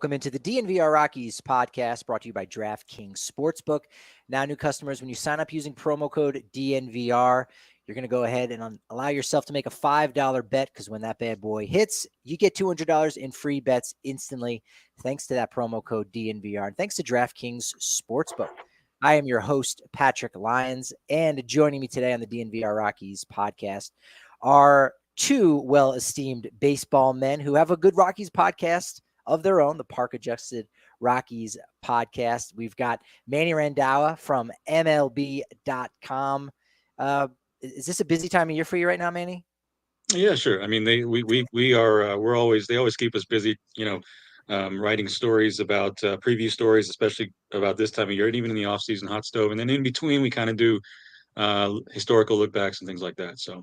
welcome into the DNVR Rockies podcast brought to you by DraftKings Sportsbook. Now, new customers, when you sign up using promo code DNVR, you're going to go ahead and allow yourself to make a $5 bet because when that bad boy hits, you get $200 in free bets instantly thanks to that promo code DNVR. And thanks to DraftKings Sportsbook. I am your host, Patrick Lyons, and joining me today on the DNVR Rockies podcast are two well-esteemed baseball men who have a good Rockies podcast of their own, the Park Adjusted Rockies podcast. We've got Manny Randhawa from MLB.com. Is this a busy time of year for you right now, Manny? Yeah, sure. I mean, they always keep us busy, writing stories about preview stories, especially about this time of year, and even in the off season, hot stove. And then in between, we kind of do historical look backs and things like that. So.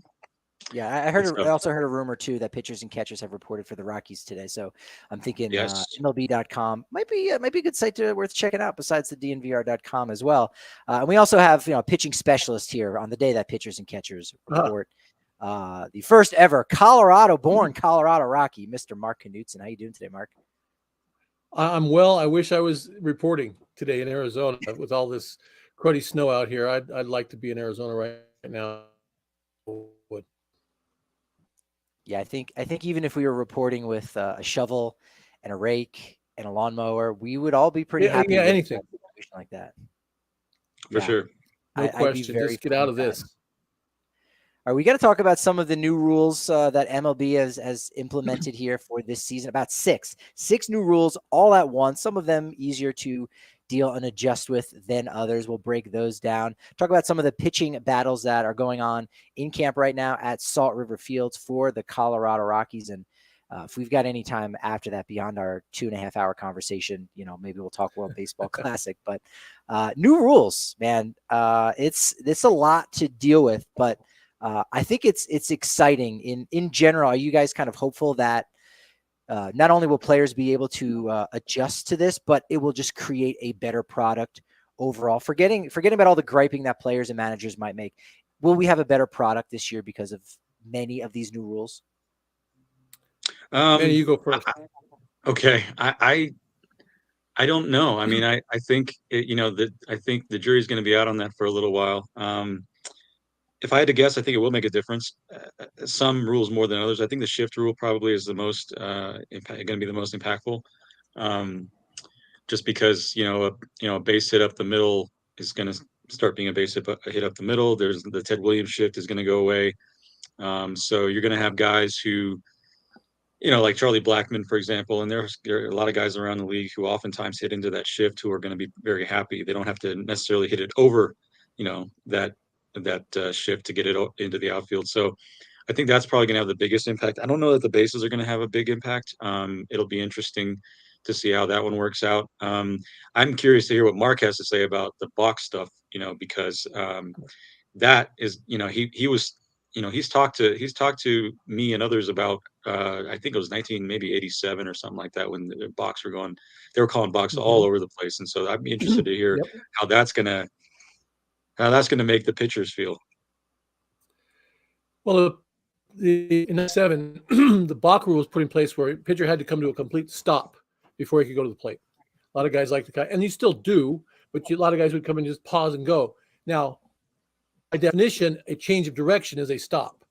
Yeah, I also heard a rumor too that pitchers and catchers have reported for the Rockies today. So I'm thinking MLB.com might be a good site worth checking out besides the DNVR.com as well. And we also have a pitching specialist here on the day that pitchers and catchers report. The first ever Colorado-born Colorado Rocky, Mr. Mark Knudson. How you doing today, Mark? I'm well. I wish I was reporting today in Arizona with all this cruddy snow out here. I'd like to be in Arizona right now. Yeah, I think even if we were reporting with a shovel and a rake and a lawnmower, we would all be pretty happy. Yeah, anything like that. For sure. No question. Just get out of this. All right, we got to talk about some of the new rules that MLB has implemented here for this season. About six new rules all at once. Some of them easier to deal and adjust with than others. We'll break those down. Talk about some of the pitching battles that are going on in camp right now at Salt River Fields for the Colorado Rockies. And if we've got any time after that beyond our 2.5 hour conversation, maybe we'll talk World Baseball Classic. But new rules, man. It's a lot to deal with, but I think it's exciting in general. Are you guys kind of hopeful that not only will players be able to adjust to this, but it will just create a better product overall? Forgetting about all the griping that players and managers might make. Will we have a better product this year because of many of these new rules? Manny, you go first. Okay. I don't know. I mean, I think, I think the jury's going to be out on that for a little while. If I had to guess, I think it will make a difference. Some rules more than others. I think the shift rule probably is the most going to be the most impactful, just because a base hit up the middle is going to start being a base hit up the middle. There's the Ted Williams shift is going to go away. So you're going to have guys who, like Charlie Blackmon, for example, and there are a lot of guys around the league who oftentimes hit into that shift who are going to be very happy. They don't have to necessarily hit it over, that shift to get it into the outfield. So I think that's probably going to have the biggest impact. I don't know that the bases are going to have a big impact. It'll be interesting to see how that one works out. I'm curious to hear what Mark has to say about the box stuff, because that is, he's talked to me and others about, I think it was 1987 or something like that when the box they were calling box all over the place. And so I'd be interested to hear how that's going to make the pitchers feel. Well, in 97, the balk rule was put in place where a pitcher had to come to a complete stop before he could go to the plate. A lot of guys like to, and you still do, but a lot of guys would come and just pause and go. Now, by definition, a change of direction is a stop,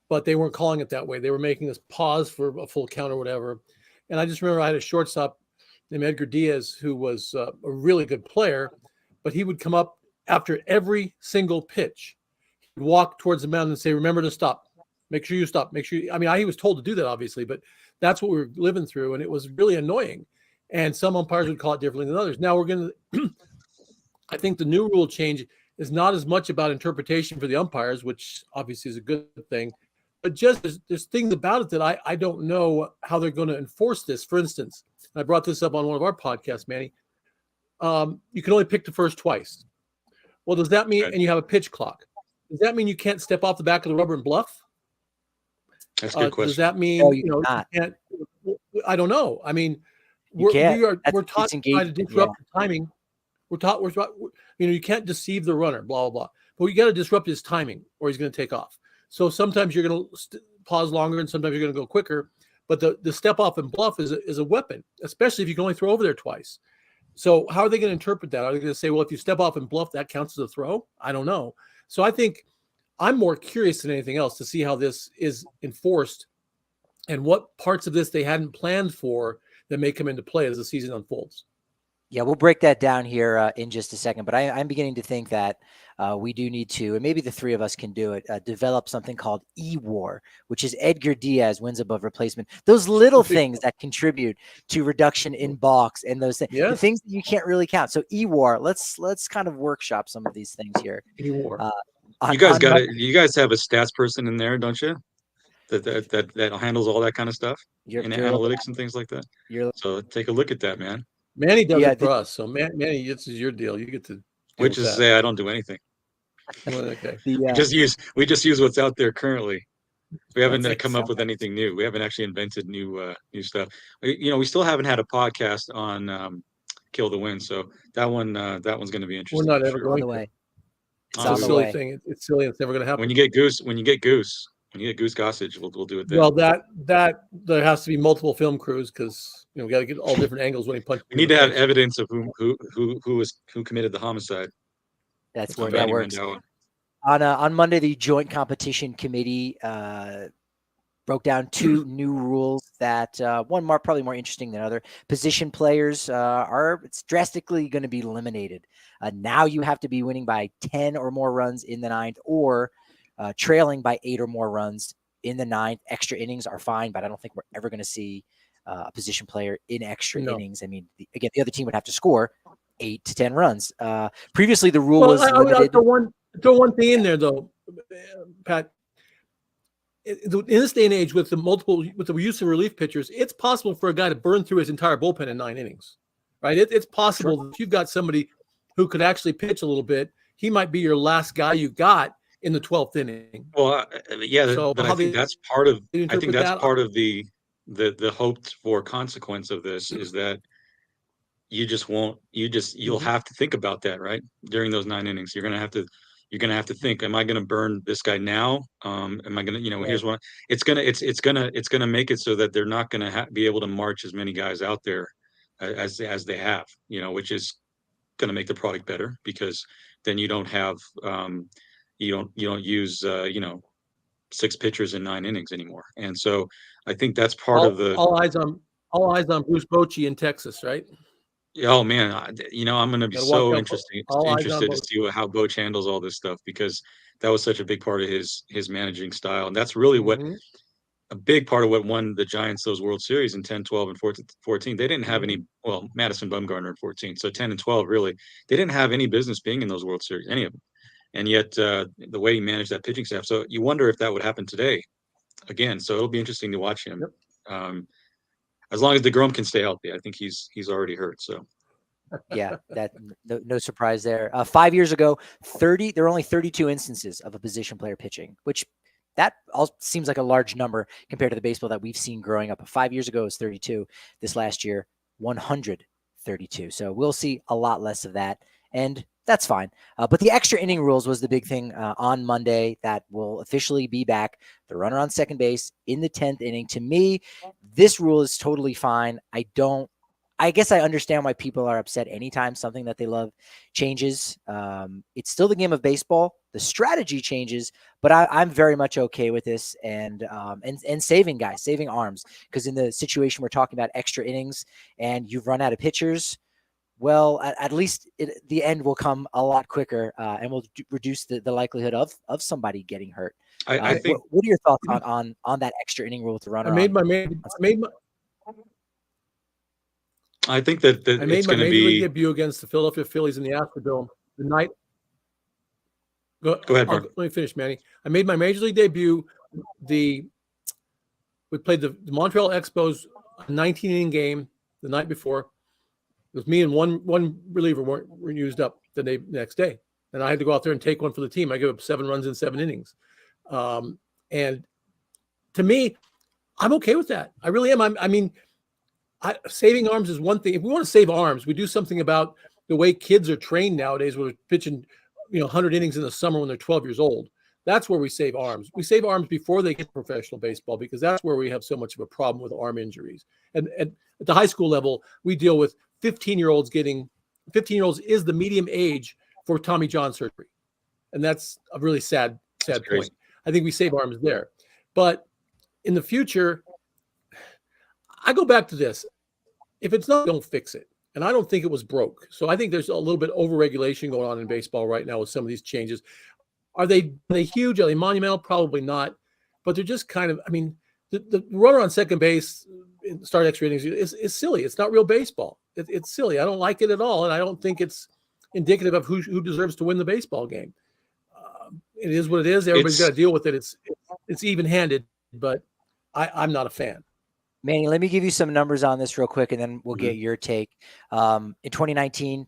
but they weren't calling it that way. They were making us pause for a full count or whatever. And I just remember I had a shortstop named Edgar Diaz who was a really good player, but he would come up after every single pitch. He'd walk towards the mound and say, remember to stop. Make sure you stop. He was told to do that, obviously, but that's what we were living through, and it was really annoying. And some umpires would call it differently than others. Now I think the new rule change is not as much about interpretation for the umpires, which obviously is a good thing, but just there's things about it that I don't know how they're going to enforce this. For instance, I brought this up on one of our podcasts, Manny. You can only pick the first twice. Well, does that mean, and you have a pitch clock, does that mean you can't step off the back of the rubber and bluff? That's a good question. Does that mean, you can't, I don't know. I mean, we're taught to try to disrupt the timing. We're taught, you can't deceive the runner, blah, blah, blah. But you got to disrupt his timing or he's going to take off. So sometimes you're going to pause longer and sometimes you're going to go quicker. but the step off and bluff is a weapon, especially if you can only throw over there twice. So how are they going to interpret that? Are they going to say, well, if you step off and bluff, that counts as a throw? I don't know. So I think I'm more curious than anything else to see how this is enforced and what parts of this they hadn't planned for that may come into play as the season unfolds. Yeah, we'll break that down here in just a second. But I'm beginning to think that we do need to, and maybe the three of us can do it, develop something called E-WAR, which is Edgar Diaz wins above replacement. Those little things that contribute to reduction in balks and those things, the things that you can't really count. So E-WAR, let's kind of workshop some of these things here. E-WAR. You guys got it. You guys have a stats person in there, don't you? That handles all that kind of stuff in analytics and things like that. So take a look at that, man. Manny does it for us. So Manny, this is your deal. You get to. Which is to say, I don't do anything. Okay. We just use what's out there currently. We haven't come up with anything new. We haven't actually invented new stuff. We still haven't had a podcast on Kill the Win, so that one's going to be interesting. We're not ever going to. It's a silly thing. It's silly. It's never going to happen. When you get Goose Gossage, we'll do it then. Well, that there has to be multiple film crews because we got to get all different angles when he punches. We need to have evidence of who committed the homicide. That's where that works. On Monday, the Joint Competition Committee broke down two new rules that one probably more interesting than other. Position players it's drastically going to be eliminated. Now you have to be winning by 10 or more runs in the ninth, or trailing by 8 or more runs in the ninth. Extra innings are fine, but I don't think we're ever going to see a position player in extra innings. I mean, the other team would have to score 8 to 10 runs. Previously, the rule was limited. Throw one thing in there, though, Pat. In this day and age, with the use of relief pitchers, it's possible for a guy to burn through his entire bullpen in 9 innings, right? It's possible that if you've got somebody who could actually pitch a little bit, he might be your last guy you got in the 12th inning. Well, but I think that's part of. I think that's part of the hoped for consequence of this is that you'll have to think about that, right? During those 9 innings, you're gonna have to think, am I gonna burn this guy now? Am I gonna, here's one. It's gonna make it so that they're not gonna be able to march as many guys out there as they have, which is gonna make the product better because then you don't have you don't use 6 pitchers in 9 innings anymore. And so I think that's part of the all eyes on Bruce Bochy in Texas, right? Oh man, I'm going to be so interested to see how Boch handles all this stuff, because that was such a big part of his managing style, and that's really what a big part of what won the Giants those World Series in 10, 12, and 14. They didn't have any. Well, Madison Bumgarner in 14, so 10 and 12 really they didn't have any business being in those World Series, any of them. And yet the way he managed that pitching staff, so you wonder if that would happen today again. So it'll be interesting to watch him. Yep. As long as DeGrom can stay healthy, I think he's already hurt. So, yeah, that no surprise there. 5 years ago, there were only 32 instances of a position player pitching, which that all seems like a large number compared to the baseball that we've seen growing up. 5 years ago, it was 32. This last year, 132. So we'll see a lot less of that, and that's fine. But the extra inning rules was the big thing on Monday that will officially be back. The runner on second base in the 10th inning. To me, this rule is totally fine. I guess I understand why people are upset anytime something that they love changes. It's still the game of baseball. The strategy changes, but I'm very much okay with this and saving guys, saving arms. Because in the situation we're talking about extra innings and you've run out of pitchers, well, at least the end will come a lot quicker and will reduce the likelihood of somebody getting hurt. I think. What are your thoughts on that extra inning rule with the runner? I think that I made it's my going to major be. league debut against the Philadelphia Phillies in the Astrodome the night. Go ahead, Mark. Let me finish, Manny. I made my major league debut. We played the Montreal Expos, a 19-inning game the night before. It was me and one reliever were used up the next day, and I had to go out there and take one for the team. I gave up 7 runs in 7 innings, and to me, I'm okay with that. I really am. I mean, saving arms is one thing. If we want to save arms, we do something about the way kids are trained nowadays. We're pitching, 100 innings in the summer when they're 12 years old. That's where we save arms. We save arms before they get to professional baseball, because that's where we have so much of a problem with arm injuries. And at the high school level, we deal with 15-year-olds getting 15-year-olds is the medium age for Tommy John surgery. And that's a really sad point. I think we save arms there. But in the future, I go back to this. If it's not, don't fix it. And I don't think it was broke. So I think there's a little bit of overregulation going on in baseball right now with some of these changes. Are they huge? Are they monumental? Probably not. But they're just kind of, I mean, the runner on second base, start extra innings, is silly. It's not real baseball. It's silly. I don't like it at all. And I don't think it's indicative of who deserves to win the baseball game. It is what it is. Everybody's got to deal with it. It's even-handed, but I'm not a fan. Manny, let me give you some numbers on this real quick, and then we'll get your take. In 2019,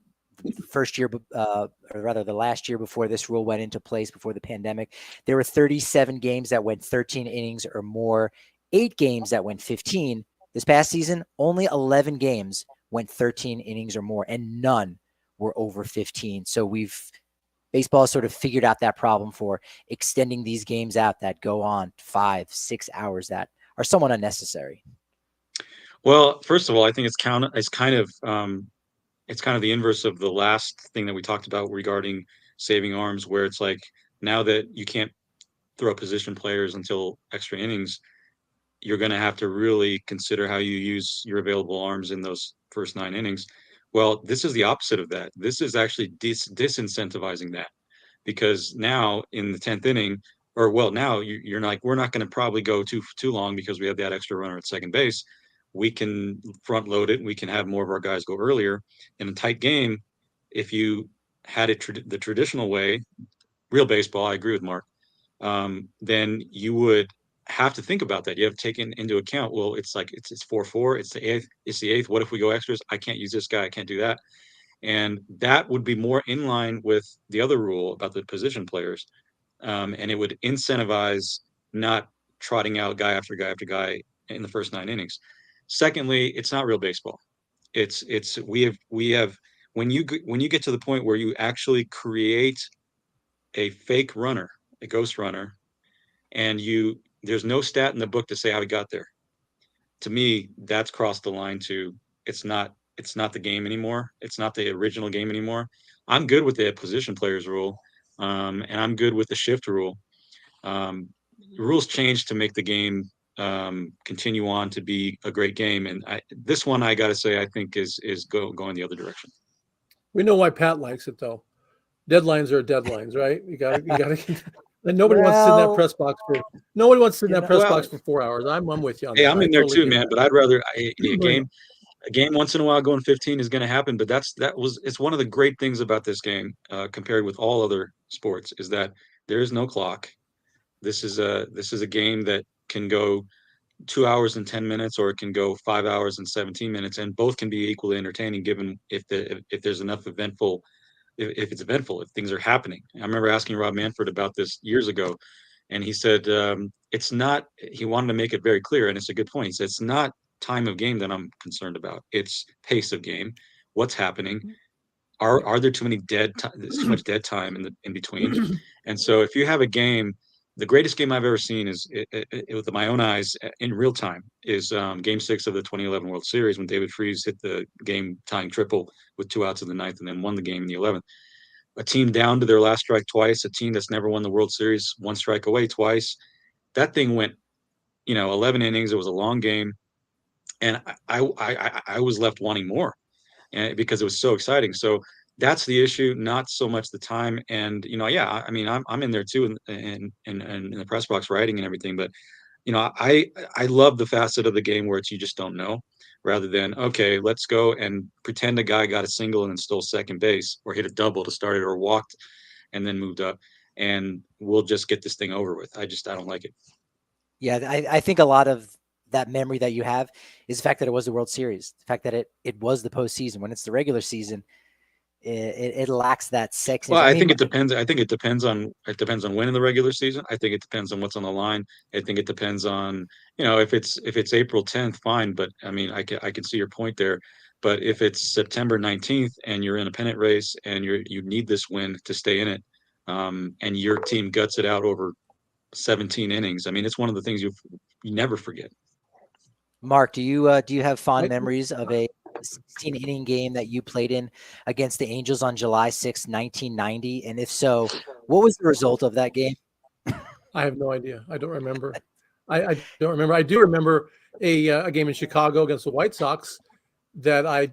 first year, or rather the last year before this rule went into place, before the pandemic, there were 37 games that went 13 innings or more, 8 games that went 15. This past season, only 11 games went 13 innings or more, and none were over 15. So baseball has sort of figured out that problem for extending these games out that go on 5-6 hours that are somewhat unnecessary. Well, first of all, I think it's kind of the inverse of the last thing that we talked about regarding saving arms, where it's like, now that you can't throw position players until extra innings, you're going to have to really consider how you use your available arms in those first 9 innings. Well, this is the opposite of that. This is actually disincentivizing that, because now in the 10th inning, now you're like, we're not going to probably go too long because we have that extra runner at second base. We can front load it. We can have more of our guys go earlier. In a tight game, if you had it the traditional way, real baseball, I agree with Mark, then you would have to think about that. You have to take into account, well, it's 4-4, it's the eighth. What if we go extras? I can't use this guy. I can't do that. And that would be more in line with the other rule about the position players. And it would incentivize not trotting out guy after guy after guy in the first 9 innings. Secondly, it's not real baseball. We have when you get to the point where you actually create a fake runner, a ghost runner, and there's no stat in the book to say how he got there. To me, that's crossed the line to it's not the game anymore. It's not the original game anymore. I'm good with the position players rule, and I'm good with the shift rule. Rules change to make the game continue on to be a great game, and this one, I got to say, I think is going the other direction. We know why Pat likes it, though. Deadlines are deadlines, right? You got to. And nobody wants to sit in that press box for 4 hours. I'm with you on that. Hey, I'm in there too, man. But I'd rather a game once in a while going 15 is going to happen. But it's one of the great things about this game compared with all other sports, is that there is no clock. This is a game that can go 2 hours and 10 minutes, or it can go 5 hours and 17 minutes, and both can be equally entertaining given if there's enough eventful. If it's eventful, if things are happening. I remember asking Rob Manfred about this years ago, and he said it's not. He wanted to make it very clear, and it's a good point. He said it's not time of game that I'm concerned about. It's pace of game. What's happening? Are there too much dead time in between? And so if you have a game, the greatest game I've ever seen is with my own eyes in real time is Game 6 of the 2011 World Series, when David Freese hit the game-tying triple with 2 outs in the 9th and then won the game in the 11th. A team down to their last strike twice, a team that's never won the World Series, 1 strike away twice. That thing went, 11 innings. It was a long game, and I was left wanting more, because it was so exciting. So that's the issue, not so much the time. And I mean, I'm in there too, in the press box writing and everything. But I love the facet of the game where you just don't know, rather than, okay, let's go and pretend a guy got a single and then stole second base, or hit a double to start it, or walked and then moved up, and we'll just get this thing over with. I don't like it. Yeah, I think a lot of that memory that you have is the fact that it was the World Series, the fact that it was the postseason. When it's the regular season, it lacks that sexiness. Well, I think it depends. I think it depends on when in the regular season. I think it depends on what's on the line. I think it depends on, if it's April 10th, fine. But I mean, I can see your point there. But if it's September 19th and you're in a pennant race and you need this win to stay in it, and your team guts it out over 17 innings. I mean, it's one of the things you never forget. Mark, do you have fond memories of a 16-inning game that you played in against the Angels on July 6, 1990? And if so, what was the result of that game? I have no idea. I don't remember. I don't remember. I do remember a game in Chicago against the White Sox that I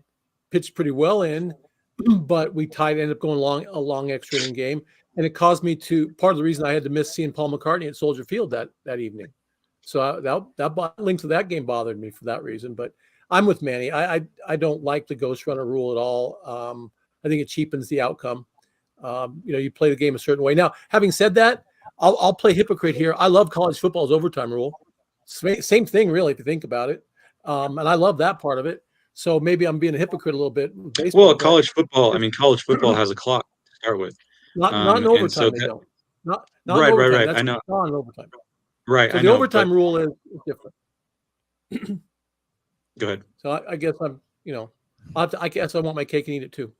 pitched pretty well in, but we ended up going a long extra inning game. And it caused me part of the reason I had to miss seeing Paul McCartney at Soldier Field that evening. So that link to that game bothered me for that reason. But I'm with Manny. I don't like the ghost runner rule at all. I think it cheapens the outcome. You play the game a certain way. Now, having said that, I'll play hypocrite here. I love college football's overtime rule. Same thing, really, if you think about it. And I love that part of it. So maybe I'm being a hypocrite a little bit with baseball. Well, college football has a clock to start with. Not in overtime, so they don't. Not right, overtime. Right. That's I know. Not in overtime. Right. So the overtime rule is different. Go ahead. So I guess I guess I want my cake and eat it too.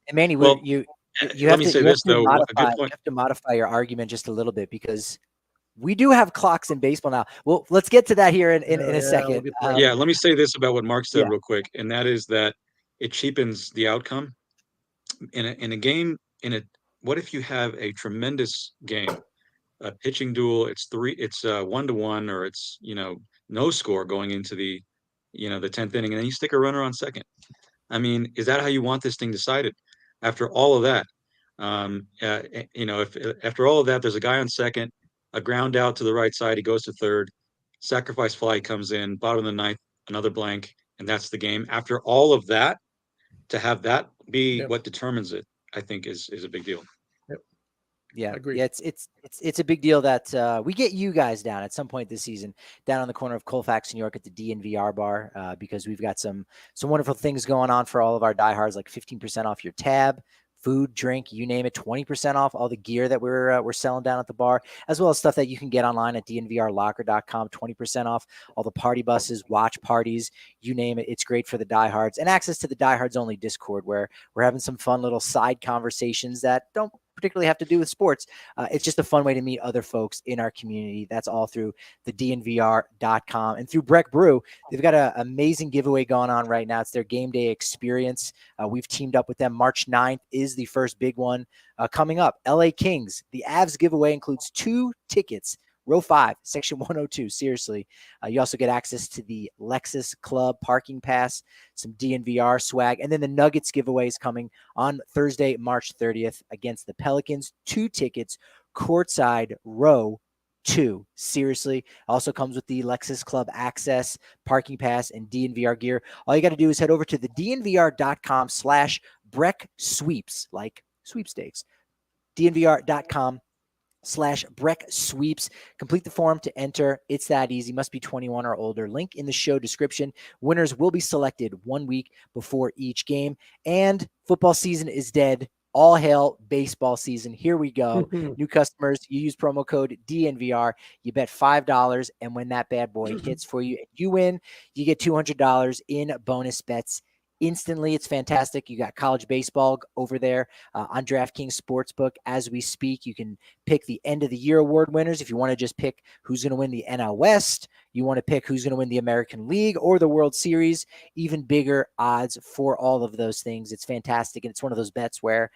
And Manny, you have to modify your argument just a little bit, because we do have clocks in baseball now. Well, let's get to that here in a second. Let me say this about what Mark said real quick, and that is that it cheapens the outcome in a game. What if you have a tremendous game, a pitching duel? It's 1-1, or it's no score going into the 10th inning, and then you stick a runner on second. I mean, is that how you want this thing decided? After all of that, if after all of that, there's a guy on second, a ground out to the right side, he goes to third, sacrifice fly comes in, bottom of the ninth, another blank, and that's the game. After all of that, to have that be what determines it, I think is a big deal. Yeah, I agree. Yeah, it's a big deal that we get you guys down at some point this season, down on the corner of Colfax, New York, at the DNVR bar, because we've got some wonderful things going on for all of our diehards, like 15% off your tab, food, drink, you name it, 20% off all the gear that we're selling down at the bar, as well as stuff that you can get online at dnvrlocker.com, 20% off all the party buses, watch parties, you name it. It's great for the diehards, and access to the diehards only Discord, where we're having some fun little side conversations that don't particularly have to do with sports. It's just a fun way to meet other folks in our community. That's all through the DNVR.com and through Breck Brew. They've got an amazing giveaway going on right now. It's their game day experience. We've teamed up with them. March 9th is the first big one coming up. LA Kings. The Avs giveaway includes 2 tickets. Row 5, section 102. Seriously. You also get access to the Lexus Club parking pass, some DNVR swag, and then the Nuggets giveaway is coming on Thursday, March 30th against the Pelicans. 2 tickets, courtside, row 2. Seriously. Also comes with the Lexus Club access, parking pass, and DNVR gear. All you got to do is head over to the DNVR.com/Breck Sweeps, like sweepstakes. DNVR.com/Breck Sweeps. Complete the form to enter. It's that easy. Must be 21 or older. Link in the show description. Winners will be selected 1 week before each game. And football season is dead. All hail baseball season. Here we go. New customers, you use promo code DNVR. You bet $5, and when that bad boy hits for you and you win, you get $200 in bonus bets instantly. It's fantastic. You got college baseball over there on DraftKings Sportsbook as we speak. You can pick the end of the year award winners. If you want to just pick who's going to win the NL West, you want to pick who's going to win the American League or the World Series, even bigger odds for all of those things. It's fantastic. And it's one of those bets where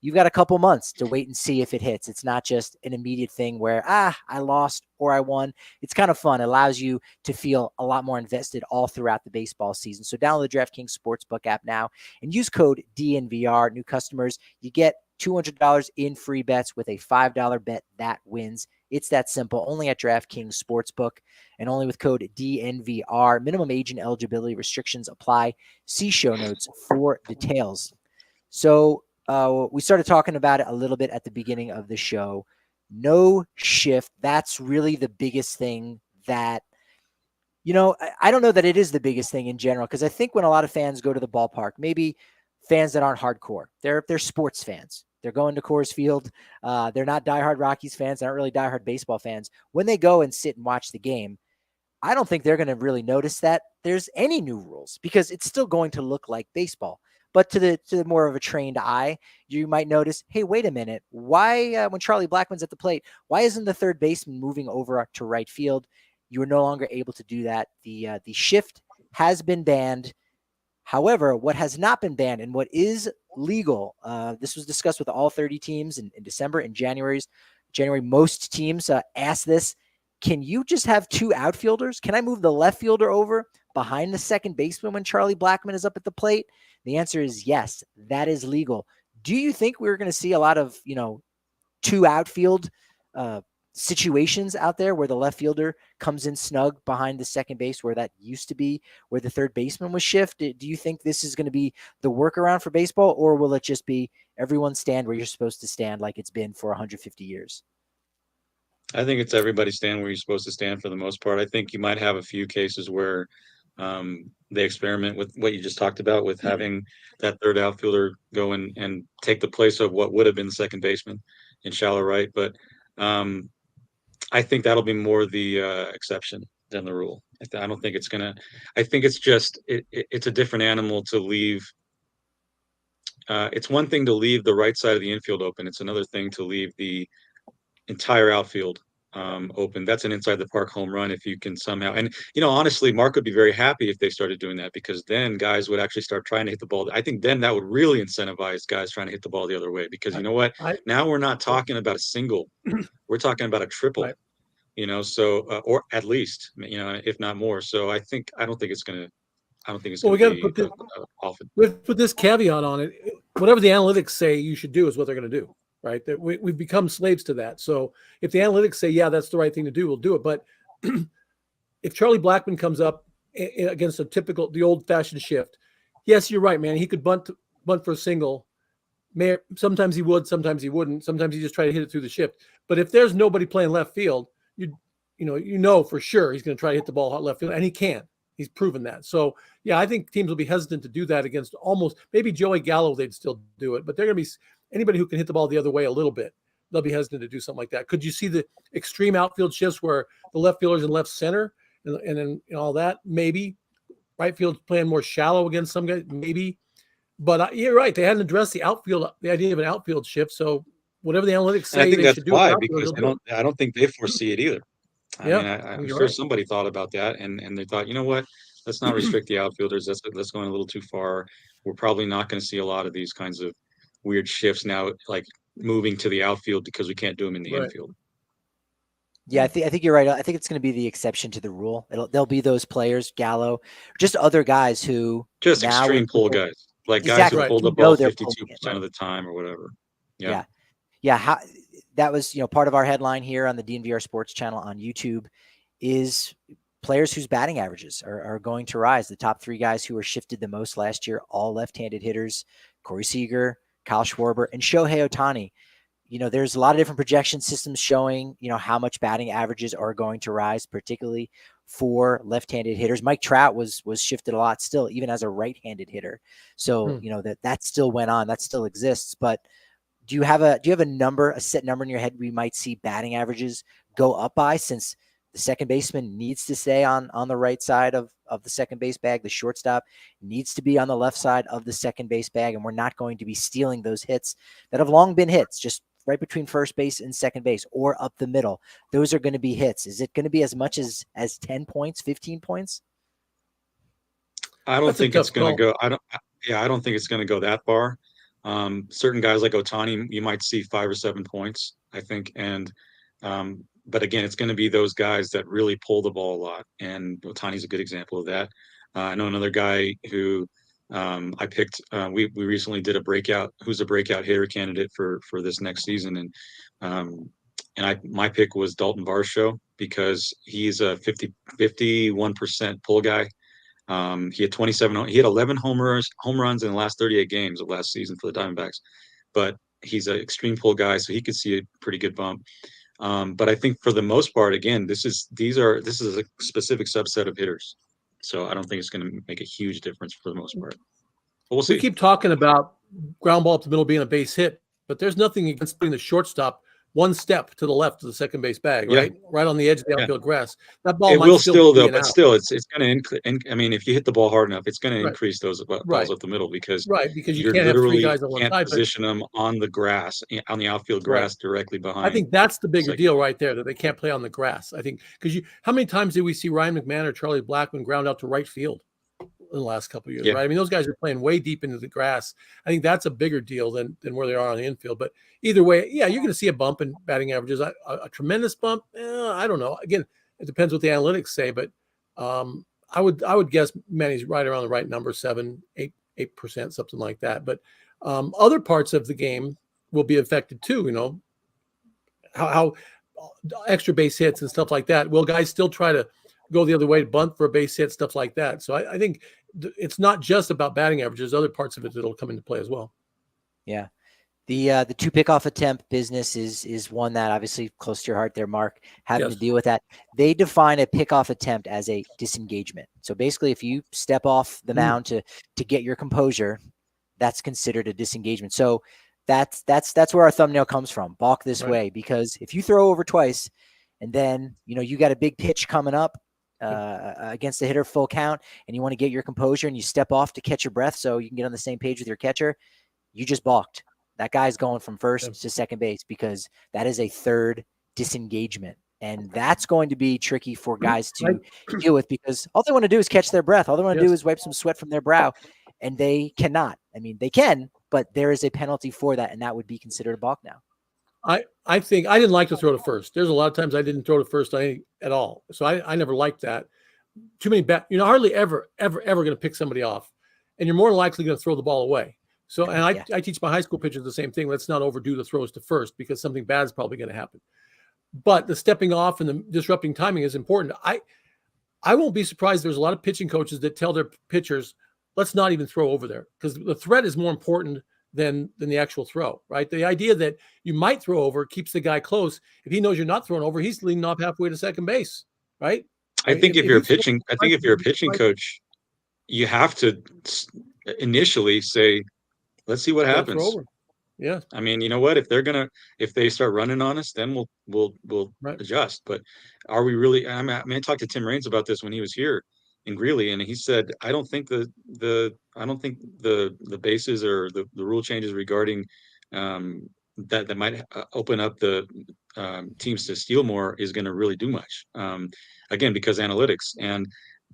you've got a couple months to wait and see if it hits. It's not just an immediate thing where, I lost or I won. It's kind of fun. It allows you to feel a lot more invested all throughout the baseball season. So download the DraftKings Sportsbook app now and use code DNVR. New customers, you get $200 in free bets with a $5 bet that wins. It's that simple. Only at DraftKings Sportsbook and only with code DNVR. Minimum age and eligibility restrictions apply. See show notes for details. So, we started talking about it a little bit at the beginning of the show. No shift. That's really the biggest thing that, I don't know that it is the biggest thing in general, because I think when a lot of fans go to the ballpark, maybe fans that aren't hardcore, they're sports fans. They're going to Coors Field. They're not diehard Rockies fans. They're not really diehard baseball fans. When they go and sit and watch the game, I don't think they're going to really notice that there's any new rules, because it's still going to look like baseball. But to the more of a trained eye, you might notice, hey, wait a minute. Why, when Charlie Blackmon's at the plate, why isn't the third baseman moving over to right field? You are no longer able to do that. The shift has been banned. However, what has not been banned and what is legal, this was discussed with all 30 teams in December and January. Most teams asked this. Can you just have two outfielders? Can I move the left fielder over behind the second baseman when Charlie Blackmon is up at the plate? The answer is yes, that is legal. Do you think we're going to see a lot of, two outfield situations out there where the left fielder comes in snug behind the second base, where that used to be where the third baseman was shifted? Do you think this is going to be the workaround for baseball, or will it just be everyone stand where you're supposed to stand like it's been for 150 years? I think it's everybody stand where you're supposed to stand for the most part. I think you might have a few cases where they experiment with what you just talked about, with having that third outfielder go and take the place of what would have been the second baseman in shallow right. But I think that'll be more the exception than the rule. I don't think it's gonna. I think it's just it's a different animal to leave. It's one thing to leave the right side of the infield open. It's another thing to leave the entire outfield open. That's an inside the park home run if you can somehow. And honestly, Mark would be very happy if they started doing that, because then guys would actually start trying to hit the ball. I think then that would really incentivize guys trying to hit the ball the other way, because you know what? Now we're not talking about a single, we're talking about a triple. Right. So or at least, if not more. So I don't think it's gonna. I don't think it's Well, we going got to to be put often. we have to put this caveat on it. Whatever the analytics say you should do is what they're going to do, right? That we've become slaves to that. So if the analytics say, yeah, that's the right thing to do, we'll do it. But if Charlie Blackmon comes up against the old-fashioned shift, yes, you're right, man. He could bunt for a single. Sometimes he would, sometimes he wouldn't. Sometimes he just try to hit it through the shift. But if there's nobody playing left field, you know for sure he's going to try to hit the ball hot left field, and he can. He's proven that. So, yeah, I think teams will be hesitant to do that against maybe Joey Gallo, they'd still do it. But they're going to be anybody who can hit the ball the other way a little bit. They'll be hesitant to do something like that. Could you see the extreme outfield shifts where the left fielder's in left center and then all that? Maybe. Right field's playing more shallow against some guys? Maybe. But you're right. They hadn't addressed the idea of an outfield shift. So whatever the analytics say, I think they that's should do. why, because I don't think they foresee it either. I'm sure right. somebody thought about that, and they thought, you know what, let's not restrict the outfielders. That's going a little too far. We're probably not going to see a lot of these kinds of weird shifts now, like moving to the outfield, because we can't do them in the infield. Yeah, I think you're right. I think it's going to be the exception to the rule. There'll be those players, Gallo, just other guys who just extreme pull guys, like guys who pull the ball 52% of the time or whatever. Yeah. That was, part of our headline here on the DNVR Sports channel on YouTube is players whose batting averages are going to rise. The top three guys who were shifted the most last year, all left-handed hitters: Corey Seager, Kyle Schwarber, and Shohei Ohtani. There's a lot of different projection systems showing, how much batting averages are going to rise, particularly for left-handed hitters. Mike Trout was shifted a lot still, even as a right-handed hitter. So, that still went on, that still exists. But do you have a set number in your head we might see batting averages go up by, since the second baseman needs to stay on the right side of the second base bag, the shortstop needs to be on the left side of the second base bag, and we're not going to be stealing those hits that have long been hits, just right between first base and second base or up the middle. Those are going to be hits. Is it going to be as much as 10 points, 15 points? I don't think it's going to go. I don't think it's going to go that far. Certain guys like Ohtani, you might see 5 or 7 points, I think. And, but again, it's going to be those guys that really pull the ball a lot. And Ohtani's a good example of that. I know another guy who I picked, we recently did who's a breakout hitter candidate for this next season. And my pick was Dalton Varsho, because he's a 51% pull guy. He had 11 home runs in the last 38 games of last season for the Diamondbacks, but he's an extreme pull guy, so he could see a pretty good bump. But I think for the most part, again, this is a specific subset of hitters, so I don't think it's going to make a huge difference for the most part. But we'll see. We keep talking about ground ball up the middle being a base hit, but there's nothing against putting the shortstop one step to the left of the second base bag, Yeah. right on the edge of the outfield grass. That ball It might will still be though, an but out. still, it's going to. I mean, if you hit the ball hard enough, it's going to increase those balls up the middle because because you you're can't have three literally guys on one can't side. position them on the grass, on the outfield grass directly behind. I think that's the bigger deal right there, that they can't play on the grass. I think because how many times did we see Ryan McMahon or Charlie Blackmon ground out to right field in the last couple of years, right? I mean, those guys are playing way deep into the grass. I think that's a bigger deal than where they are on the infield. But either way, yeah, you're going to see a bump in batting averages. A tremendous bump, I don't know. Again, it depends what the analytics say, but I would guess Manny's right around the right number, 7-8%, something like that. But other parts of the game will be affected too. You know, how extra base hits and stuff like that. Will guys still try to go the other way, bunt for a base hit, stuff like that? So I think it's not just about batting averages. Other parts of it that'll come into play as well. Yeah. The 2 pickoff attempt business is one that obviously close to your heart there, Mark, having to deal with that. They define a pickoff attempt as a disengagement. So basically, if you step off the mound to get your composure, that's considered a disengagement. So that's where our thumbnail comes from. Balk this way, because if you throw over twice and then, you know, you got a big pitch coming up against the hitter, full count, and you want to get your composure and you step off to catch your breath so you can get on the same page with your catcher, you just balked. That guy's going from first to second base because that is a third disengagement. And that's going to be tricky for guys to deal with because all they want to do is catch their breath. All they want to do is wipe some sweat from their brow, and they cannot. I mean, they can, but there is a penalty for that, and that would be considered a balk now. I think I didn't like to throw to first. There's a lot of times I didn't throw to first at all. So I never liked that. Too many you're not hardly ever going to pick somebody off, and you're more likely going to throw the ball away. So, and I teach my high school pitchers the same thing. Let's not overdo the throws to first because something bad is probably going to happen. But the stepping off and the disrupting timing is important. I won't be surprised. There's a lot of pitching coaches that tell their pitchers, let's not even throw over there because the threat is more important than the actual throw, right? The idea that you might throw over keeps the guy close. If he knows you're not throwing over, he's leaning off halfway to second base, right? I think if you're a pitching coach, you have to initially say, let's see what happens. Yeah. I mean, you know what? If they start running on us, then we'll adjust. But are we really? I talked to Tim Raines about this when he was here in Greeley, and he said, I don't think the bases or the rule changes regarding that might open up the teams to steal more is going to really do much. Again, because analytics. And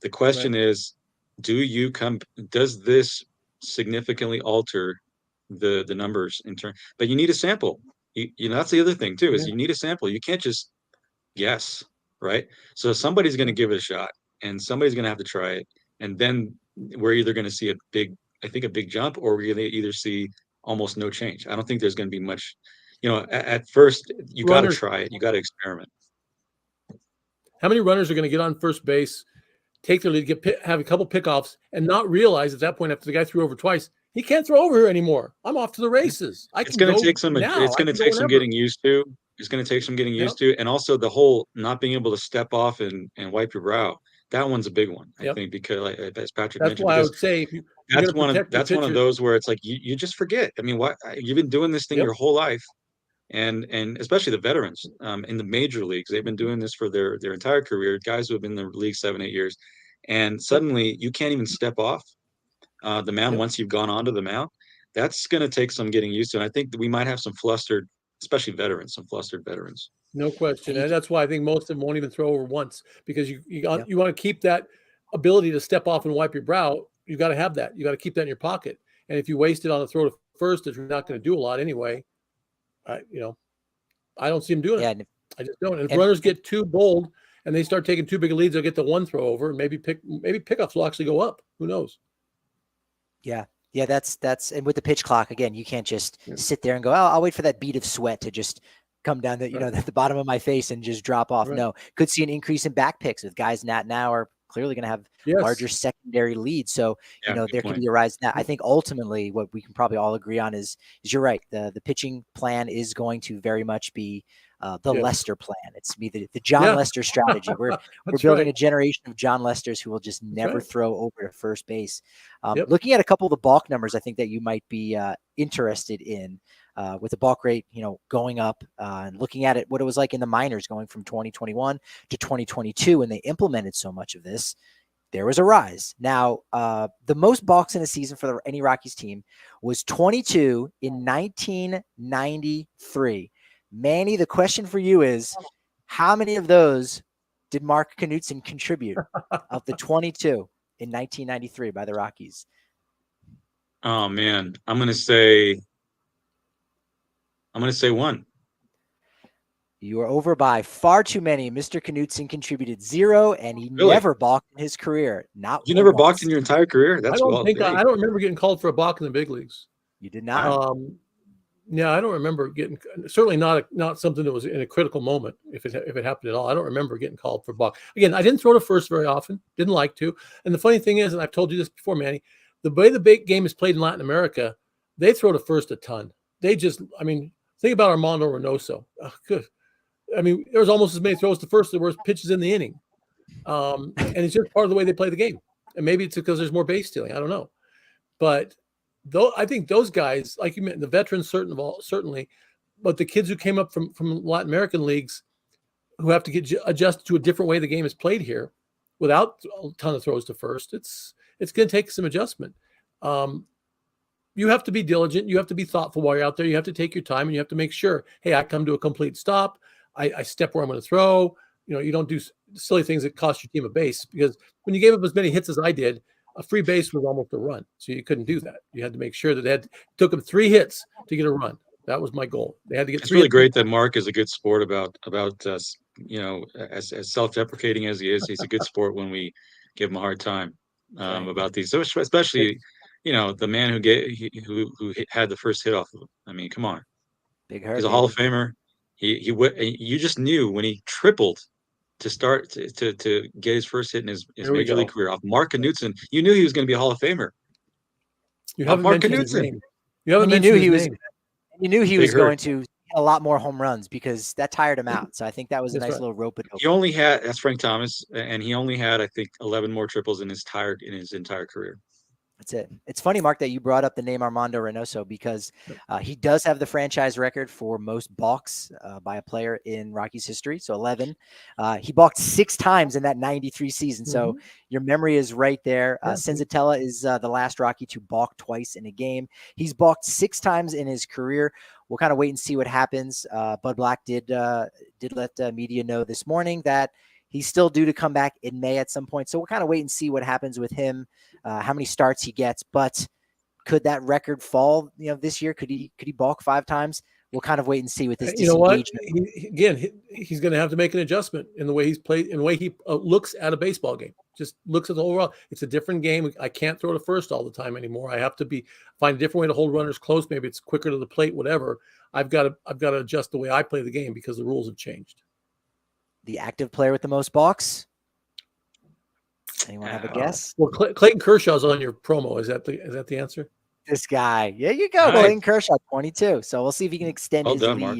the question is, does this significantly alter the numbers in turn? But you need a sample. You know, that's the other thing too, is you need a sample. You can't just guess, right? So somebody's going to give it a shot and somebody's going to have to try it. And then we're either going to see a big jump, or we're going to either see almost no change. I don't think there's going to be much, you know, at first you got to try it. You got to experiment. How many runners are going to get on first base, take their lead, have a couple pickoffs, and not realize at that point after the guy threw over twice, he can't throw over here anymore. I'm off to the races. It's going to take some getting used to. It's going to take some getting used to, and also the whole not being able to step off and wipe your brow. That one's a big one, I think, because as Patrick mentioned, why I would say that's one of those where it's like you just forget. I mean, what you've been doing this thing your whole life, and especially the veterans in the major leagues, they've been doing this for their entire career. Guys who have been in the league 7-8 years, and suddenly you can't even step off the mound once you've gone onto the mound. That's going to take some getting used to, and I think that we might have some flustered veterans. No question, and that's why I think most of them won't even throw over once, because you want to keep that ability to step off and wipe your brow. You got to have that. You got to keep that in your pocket. And if you waste it on a throw to first, if you're not going to do a lot anyway, I don't see them doing it. I just don't. And if runners get too bold and they start taking too big a leads, they'll get the one throw over. Maybe pickups will actually go up. Who knows? Yeah. Yeah, that's and with the pitch clock, again, you can't just sit there and go, I'll wait for that bead of sweat to just come down at the bottom of my face and just drop off. No, could see an increase in back picks with guys now are clearly going to have larger secondary leads. So, there can be a rise in that. I think ultimately what we can probably all agree on is you're right. The pitching plan is going to very much be the Lester plan. It's be the John Lester strategy. We're building a generation of John Lesters who will just never throw over to first base. Looking at a couple of the balk numbers, I think that you might be interested in. with the balk rate, going up, and looking at it, what it was like in the minors going from 2021 to 2022 when they implemented so much of this, there was a rise. Now, the most balks in a season for any Rockies team was 22 in 1993. Manny, the question for you is, how many of those did Mark Knudson contribute of the 22 in 1993 by the Rockies? Oh man, I'm gonna say one. You are over by far too many. Mr. Knudson contributed 0, and he Really? never balked in his career. Not You never once. balked in your entire career? That's I well. don't remember getting called for a balk in the big leagues. You did not. Yeah, I don't remember getting, certainly not something that was in a critical moment. If it happened at all, I don't remember getting called for balk. Again, I didn't throw to first very often. Didn't like to. And the funny thing is, and I've told you this before, Manny, the way the big game is played in Latin America, they throw to first a ton. They just, think about Armando Reynoso. Oh, good. There was almost as many throws to first as there were pitches in the inning. And it's just part of the way they play the game. And maybe it's because there's more base stealing. I don't know. But though I think those guys, like you mentioned, the veterans certainly, but the kids who came up from Latin American leagues who have to get adjusted to a different way the game is played here without a ton of throws to first, it's going to take some adjustment. You have to be diligent. You have to be thoughtful while you're out there. You have to take your time, and you have to make sure, hey, I come to a complete stop. I step where I'm going to throw. You don't do silly things that cost your team a base, because when you gave up as many hits as I did, a free base was almost a run. So you couldn't do that. You had to make sure that it took them 3 hits to get a run. That was my goal. They had to get. It's really great that Mark is a good sport about us. As self-deprecating as he is, he's a good sport when we give him a hard time about these. So especially, the man who had the first hit off of him. Come on, Big hurt. He's a Hall of Famer. You just knew when he tripled to start to get his first hit in his major league career off Mark Knudson. You knew he was going to be a Hall of Famer. You haven't mentioned his name. You haven't mentioned his name. You knew he was going to hit a lot more home runs because that tired him out. So I think that was a nice little rope. He only had, that's Frank Thomas, and he only had, I think, 11 more triples in his entire career. That's it. It's funny, Mark, that you brought up the name Armando Reynoso, because he does have the franchise record for most balks by a player in Rockies history. So 11. He balked 6 times in that 93 season. So your memory is right there. Senzatella is the last Rocky to balk twice in a game. He's balked 6 times in his career. We'll kind of wait and see what happens. Bud Black did let media know this morning that he's still due to come back in May at some point. So we'll kind of wait and see what happens with him, how many starts he gets. But could that record fall, this year? Could he balk 5 times? We'll kind of wait and see with this disengagement. He's going to have to make an adjustment in the way he's played, in the way he looks at a baseball game. Just looks at the overall. It's a different game. I can't throw to first all the time anymore. I have to find a different way to hold runners close. Maybe it's quicker to the plate, whatever. I've got to adjust the way I play the game because the rules have changed. The active player with the most balks? Anyone have a guess? Well, Clayton Kershaw's on your promo. Is that the answer? This guy. Yeah, you go. Nice. Clayton Kershaw, 22. So we'll see if he can extend his lead. Mark.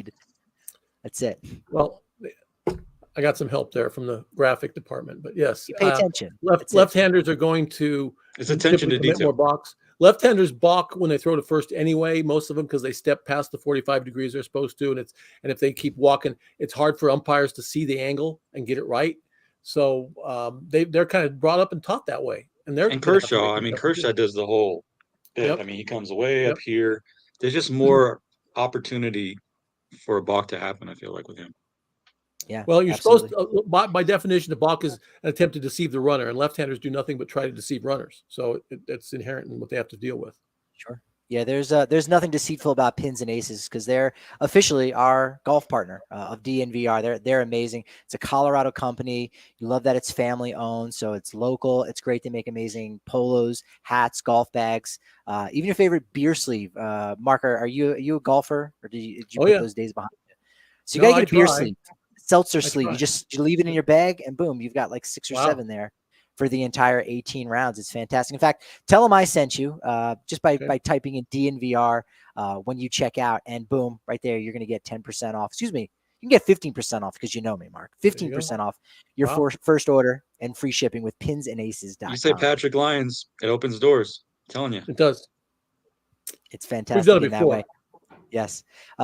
That's it. Well, I got some help there from the graphic department, but yes. You pay attention. Left-handers are going to it's attention to detail. More balks. Left-handers balk when they throw to first anyway, most of them, because they step past the 45 degrees they're supposed to, and if they keep walking, it's hard for umpires to see the angle and get it right. So they're kind of brought up and taught that way. And Kershaw, Kershaw does the whole bit. Yep. He comes way up here. There's just more opportunity for a balk to happen, I feel like, with him. Yeah. Well, you're supposed to, by definition, the balk is an attempt to deceive the runner, and left-handers do nothing but try to deceive runners. So it's inherent in what they have to deal with. Sure. Yeah, there's nothing deceitful about Pins and Aces because they're officially our golf partner of DNVR. They're amazing. It's a Colorado company. You love that it's family owned, so it's local. It's great. They make amazing polos, hats, golf bags, even your favorite beer sleeve. Mark, are you a golfer, or did you put those days behind you? So you gotta get a beer sleeve. Seltzer sleeve. You leave it in your bag and boom, you've got like 6 or 7 there for the entire 18 rounds. It's fantastic. In fact, tell them I sent you just by typing in DNVR when you check out, and boom, right there, you're going to get 10% off. Excuse me. You can get 15% off because you know me, Mark. 15% off your first order and free shipping with pinsandaces.com. You say Patrick Lyons, it opens doors. I'm telling you. It does. It's fantastic. We've done it in that way. Yes.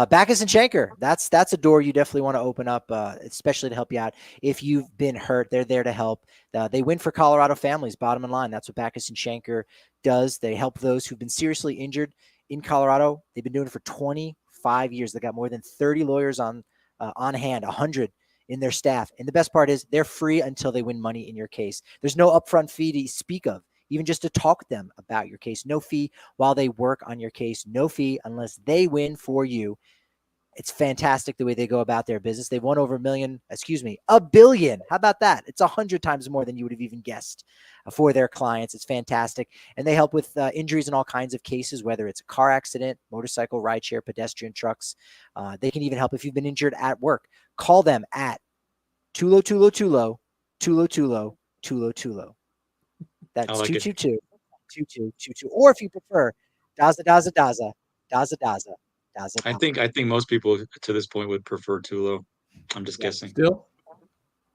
Backus and Schenker. That's a door you definitely want to open up, especially to help you out. If you've been hurt, they're there to help. They win for Colorado families, bottom line. That's what Backus and Schenker does. They help those who've been seriously injured in Colorado. They've been doing it for 25 years. They got more than 30 lawyers on hand, 100 in their staff. And the best part is they're free until they win money in your case. There's no upfront fee to speak of, even just to talk with them about your case. No fee while they work on your case. No fee unless they win for you. It's fantastic the way they go about their business. They've won over a billion. How about that? It's 100 times more than you would have even guessed for their clients. It's fantastic. And they help with injuries in all kinds of cases, whether it's a car accident, motorcycle, rideshare, pedestrian, trucks. They can even help if you've been injured at work. Call them at Tulo. That's 222-2222. Or if you prefer, Daza. I think most people to this point would prefer Tulo. I'm just guessing.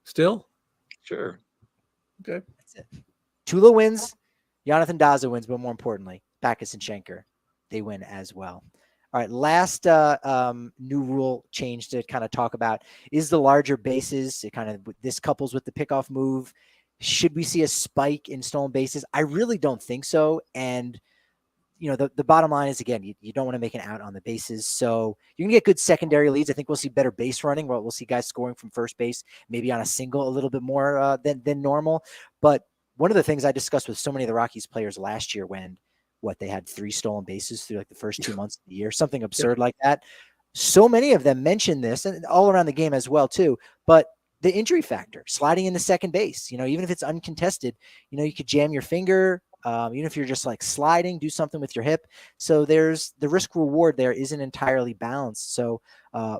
Still? Sure. Okay. That's it. Tulo wins, Jonathan Daza wins, but more importantly, Backus and Schenker, they win as well. All right, last new rule change to kind of talk about is the larger bases. This couples with the pickoff move. Should we see a spike in stolen bases? I really don't think so. And the bottom line is, again, you don't want to make an out on the bases. So you can get good secondary leads. I think we'll see better base running. We'll see guys scoring from first base, maybe on a single a little bit more than normal. But one of the things I discussed with so many of the Rockies players last year when they had 3 stolen bases through like the first 2 months of the year, something absurd like that. So many of them mentioned this, and all around the game as well too. But the injury factor, sliding into second base, even if it's uncontested, you could jam your finger. Even if you're just like sliding, do something with your hip. So there's the risk reward there isn't entirely balanced. So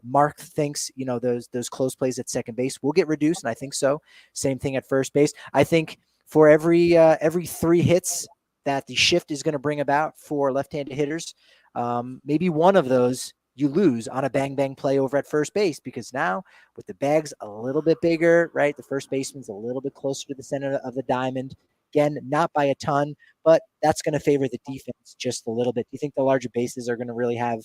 Mark thinks, those close plays at second base will get reduced. And I think so. Same thing at first base. I think for every 3 hits that the shift is going to bring about for left-handed hitters, maybe one of those you lose on a bang play over at first base, because now with the bags a little bit bigger, right? The first baseman's a little bit closer to the center of the diamond. Again, not by a ton, but that's going to favor the defense just a little bit. Do you think the larger bases are going to really have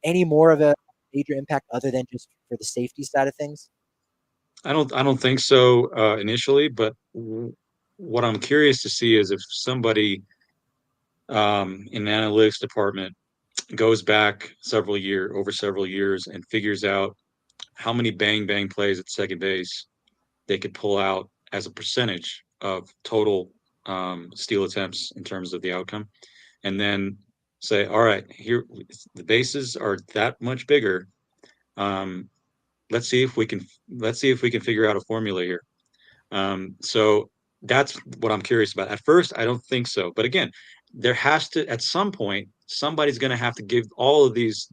any more of a major impact other than just for the safety side of things? I don't think so initially, but what I'm curious to see is if somebody in the analytics department goes back over several years and figures out how many bang plays at second base they could pull out as a percentage of total steal attempts in terms of the outcome, and then say, all right, here the bases are that much bigger. Let's see if we can figure out a formula here. So that's what I'm curious about. At first, I don't think so, but again, there has to, at some point, somebody's going to have to give all of these,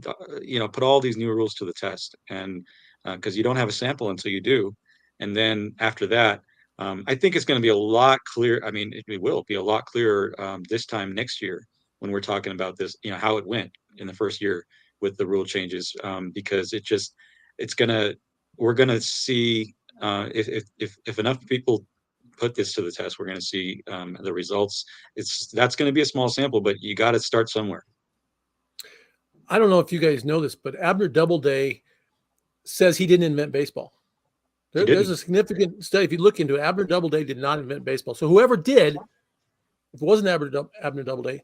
put all these new rules to the test, and because you don't have a sample until you do, and then after that. I think it's going to be a lot clearer. I mean, it will be a lot clearer this time next year when we're talking about this, how it went in the first year with the rule changes, because we're going to see if enough people put this to the test, we're going to see the results. That's going to be a small sample, but you got to start somewhere. I don't know if you guys know this, but Abner Doubleday says he didn't invent baseball. There's a significant study. If you look into it, Abner Doubleday did not invent baseball. So whoever did, if it wasn't Abner Doubleday,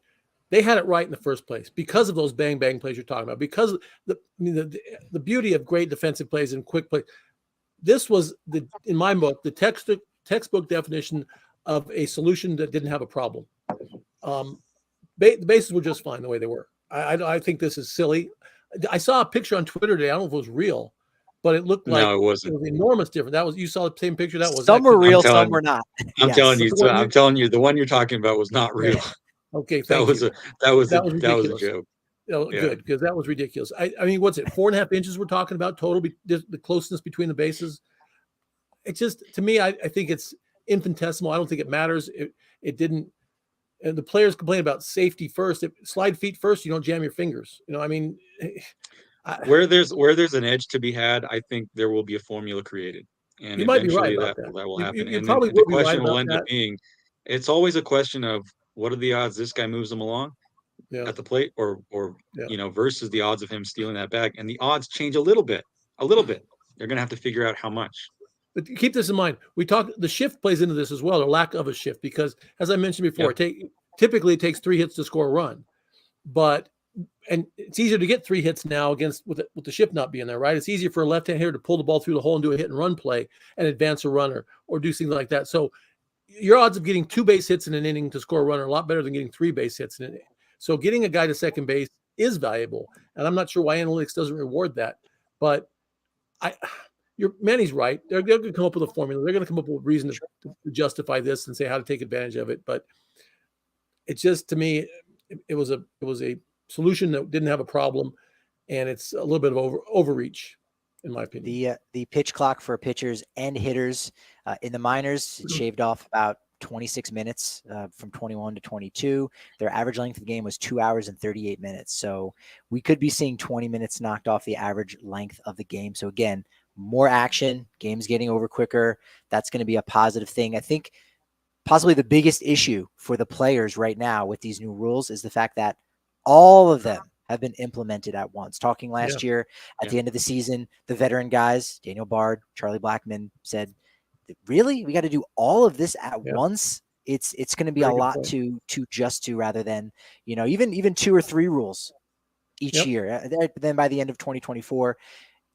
they had it right in the first place because of those bang plays you're talking about. Because the beauty of great defensive plays and quick play. This was in my book, the textbook definition of a solution that didn't have a problem. The bases were just fine the way they were. I think this is silly. I saw a picture on Twitter today. I don't know if it was real, but it looked like it wasn't. It was enormous difference. You saw the same picture. Some were real, some were not. I'm telling you, the one you're talking about was not real. Okay, that was a joke. Oh, yeah. Good, because that was ridiculous. I mean, what's it? 4.5 inches we're talking about total, the closeness between the bases. It just, to me, I think it's infinitesimal. I don't think it matters. It didn't. And the players complain about safety first. If slide feet first, you don't jam your fingers. I mean, where there's an edge to be had, I think there will be a formula created, and you might be right about that will happen. You and probably the will question be right will end up being, it's always a question of what are the odds this guy moves them along. at the plate or Yeah. versus the odds of him stealing that bag. And the odds change a little bit. They're going to have to figure out how much. But keep this in mind. The shift plays into this as well, or lack of a shift, because as I mentioned before, typically it takes 3 hits to score a run. And it's easier to get 3 hits now with the shift not being there, right? It's easier for a left-hand hitter to pull the ball through the hole and do a hit and run play and advance a runner or do things like that. So your odds of getting 2 base hits in an inning to score a run are a lot better than getting 3 base hits in an inning. So getting a guy to second base is valuable. And I'm not sure why analytics doesn't reward that. But Manny's right. They're going to come up with a formula. They're going to come up with a reason to justify this and say how to take advantage of it. But it's just, to me, it was a solution that didn't have a problem, and it's a little bit of overreach, in my opinion. The pitch clock for pitchers and hitters in the minors, it shaved off about 26 minutes from 21 to 22. Their average length of the game was 2 hours and 38 minutes. So we could be seeing 20 minutes knocked off the average length of the game. So again, more action, games getting over quicker. That's going to be a positive thing. I think possibly the biggest issue for the players right now with these new rules is the fact that all of them have been implemented at once. Talking last year at the end of the season, the veteran guys, Daniel Bard, Charlie Blackmon, said, really, we got to do all of this at once? It's going to be a lot to adjust to, rather than, even 2 or 3 rules each year. Then by the end of 2024,